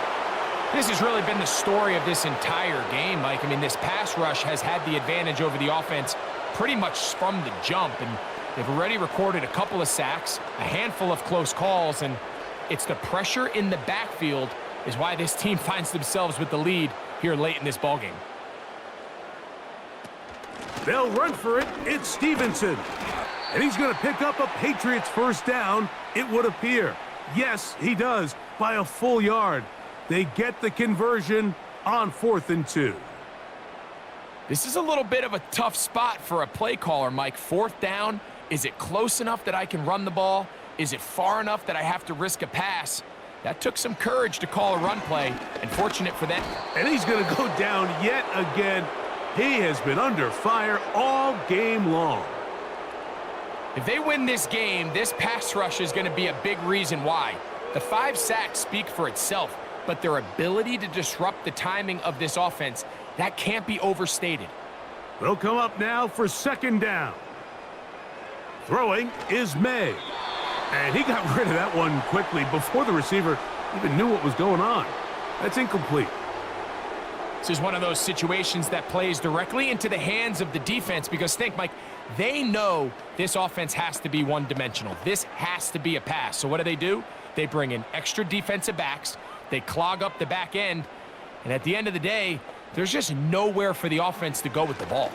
This has really been the story of this entire game, Mike. I mean, this pass rush has had the advantage over the offense pretty much from the jump, and they've already recorded a couple of sacks, a handful of close calls, and it's the pressure in the backfield is why this team finds themselves with the lead here late in this ballgame. They'll run for it. It's Stevenson. And he's going to pick up a Patriots first down, it would appear. Yes, he does, by a full yard. They get the conversion on 4th and 2. This is a little bit of a tough spot for a play caller, Mike. 4th down, is it close enough that I can run the ball? Is it far enough that I have to risk a pass? That took some courage to call a run play, and fortunate for them. And he's going to go down yet again. He has been under fire all game long. If they win this game, this pass rush is going to be a big reason why. The 5 sacks speak for itself, but their ability to disrupt the timing of this offense, that can't be overstated. They'll come up now for 2nd down. Throwing is May. And he got rid of that one quickly before the receiver even knew what was going on. That's incomplete. This is one of those situations that plays directly into the hands of the defense because think, Mike, they know this offense has to be one-dimensional. This has to be a pass. So what do? They bring in extra defensive backs. They clog up the back end. And at the end of the day, there's just nowhere for the offense to go with the ball.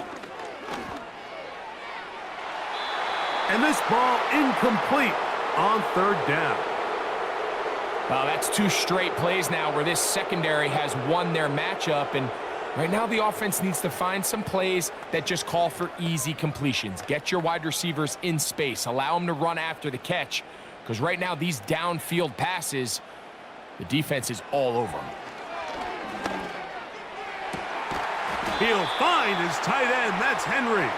And this ball incomplete on 3rd down. Well, that's 2 straight plays now where this secondary has won their matchup, and right now the offense needs to find some plays that just call for easy completions. Get your wide receivers in space. Allow them to run after the catch, because right now these downfield passes, the defense is all over them. He'll find his tight end. That's Henry.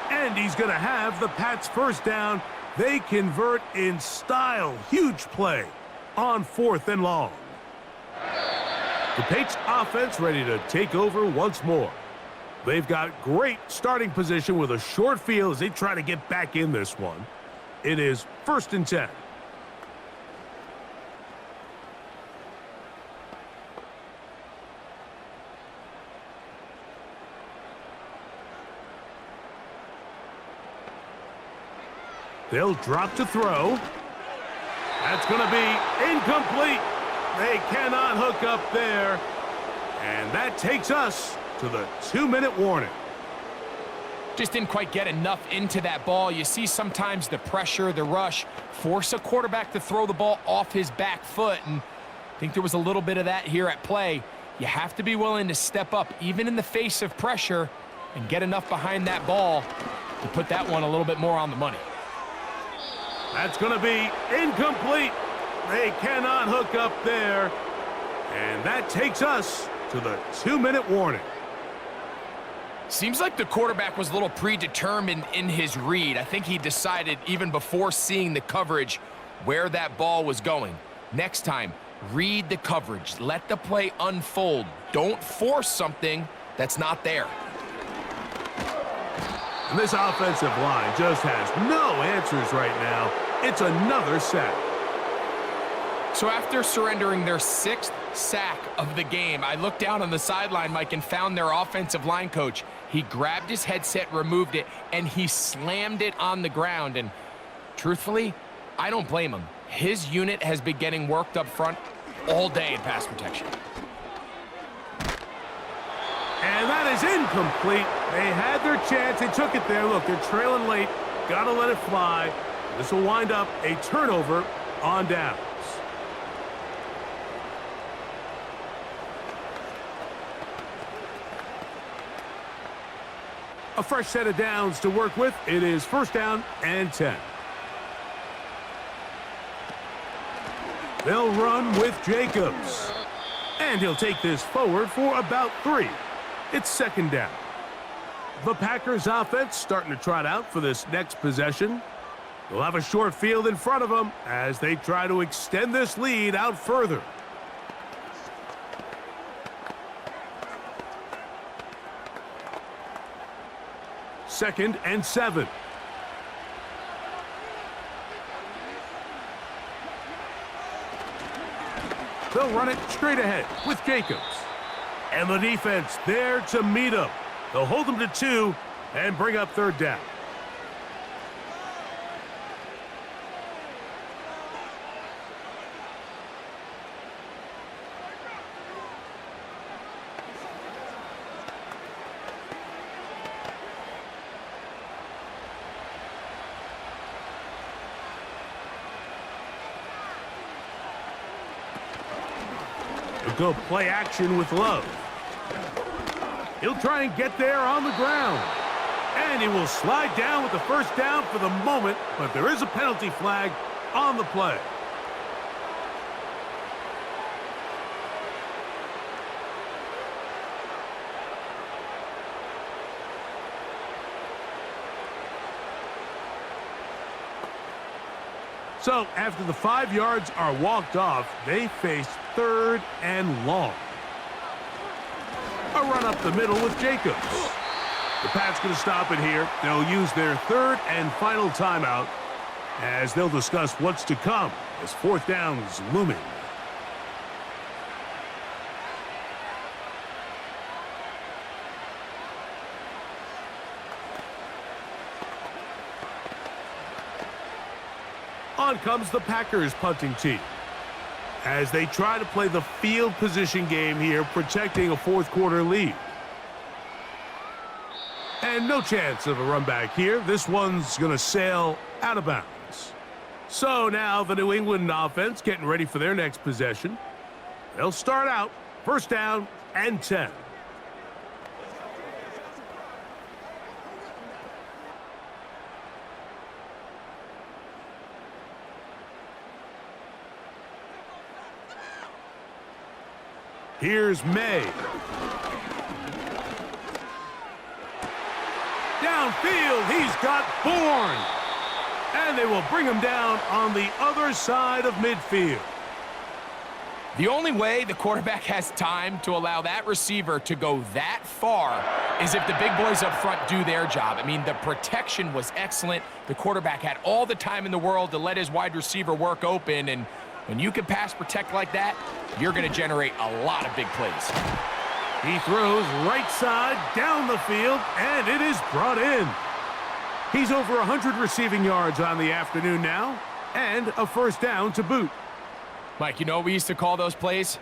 And he's going to have the Pats first down. They convert in style. Huge play on 4th and long. The Patriots offense ready to take over once more. They've got great starting position with a short field as they try to get back in this one. It is 1st and 10. They'll drop to throw. That's going to be incomplete. They cannot hook up there. And that takes us to the 2-minute warning. Just didn't quite get enough into that ball. You see sometimes the pressure, the rush, force a quarterback to throw the ball off his back foot. And I think there was a little bit of that here at play. You have to be willing to step up, even in the face of pressure, and get enough behind that ball to put that one a little bit more on the money. That's going to be incomplete. They cannot hook up there. And that takes us to the 2-minute warning. Seems like the quarterback was a little predetermined in his read. I think he decided even before seeing the coverage where that ball was going. Next time, read the coverage. Let the play unfold. Don't force something that's not there. And this offensive line just has no answers right now. It's another sack. So after surrendering their 6th sack of the game, I looked down on the sideline, Mike, and found their offensive line coach. He grabbed his headset, removed it, and he slammed it on the ground. And truthfully, I don't blame him. His unit has been getting worked up front all day in pass protection. And that is incomplete. They had their chance. They took it there. Look, they're trailing late. Got to let it fly. This will wind up a turnover on downs. A fresh set of downs to work with. It is 1st down and 10. They'll run with Jacobs. And he'll take this forward for about 3. It's 2nd down. The Packers offense starting to trot out for this next possession. They'll have a short field in front of them as they try to extend this lead out further. Second and 7. They'll run it straight ahead with Jacobs. And the defense there to meet him. They'll hold them to 2 and bring up 3rd down. Go play action with Love. He'll try and get there on the ground. And he will slide down with the 1st down for the moment, but there is a penalty flag on the play. So after the 5 yards are walked off, they face 3rd and long. A run up the middle with Jacobs. The Pats going to stop it here. They'll use their 3rd and final timeout as they'll discuss what's to come as 4th down is looming. On comes the Packers punting team as they try to play the field position game here, protecting a 4th quarter lead. And no chance of a run back here. This one's going to sail out of bounds. So now the New England offense getting ready for their next possession. They'll start out 1st down and 10. Here's May. Downfield, he's got Bourne. And they will bring him down on the other side of midfield. The only way the quarterback has time to allow that receiver to go that far is if the big boys up front do their job. I mean, the protection was excellent. The quarterback had all the time in the world to let his wide receiver work open, and when you can pass protect like that, you're going to generate a lot of big plays. He throws right side down the field, and it is brought in. He's over 100 receiving yards on the afternoon now, and a 1st down to boot. Mike, you know what we used to call those plays?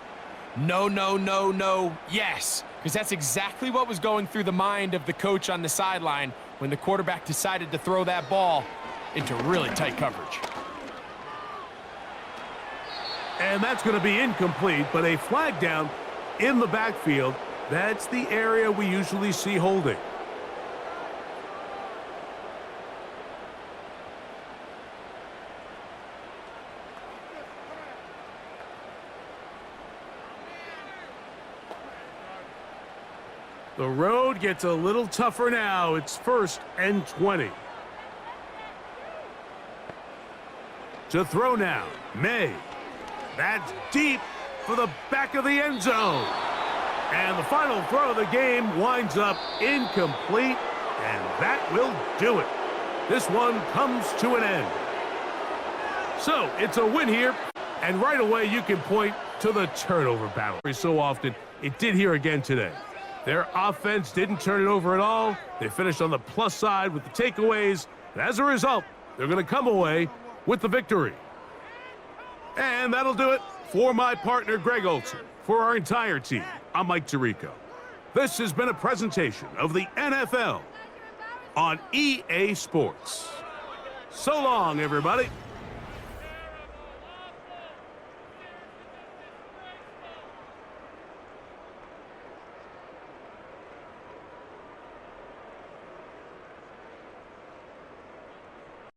No, no, no, no, yes. Because that's exactly what was going through the mind of the coach on the sideline when the quarterback decided to throw that ball into really tight coverage. And that's going to be incomplete, but a flag down in the backfield. That's the area we usually see holding. The road gets a little tougher now. It's 1st and 20. To throw now, May. That's deep for the back of the end zone. And the final throw of the game winds up incomplete, and that will do it. This one comes to an end. So, it's a win here, and right away you can point to the turnover battle. So often, it did here again today. Their offense didn't turn it over at all. They finished on the plus side with the takeaways, and as a result, they're going to come away with the victory. And that'll do it for my partner, Greg Olson. For our entire team, I'm Mike Tirico. This has been a presentation of the NFL on EA Sports. So long, everybody.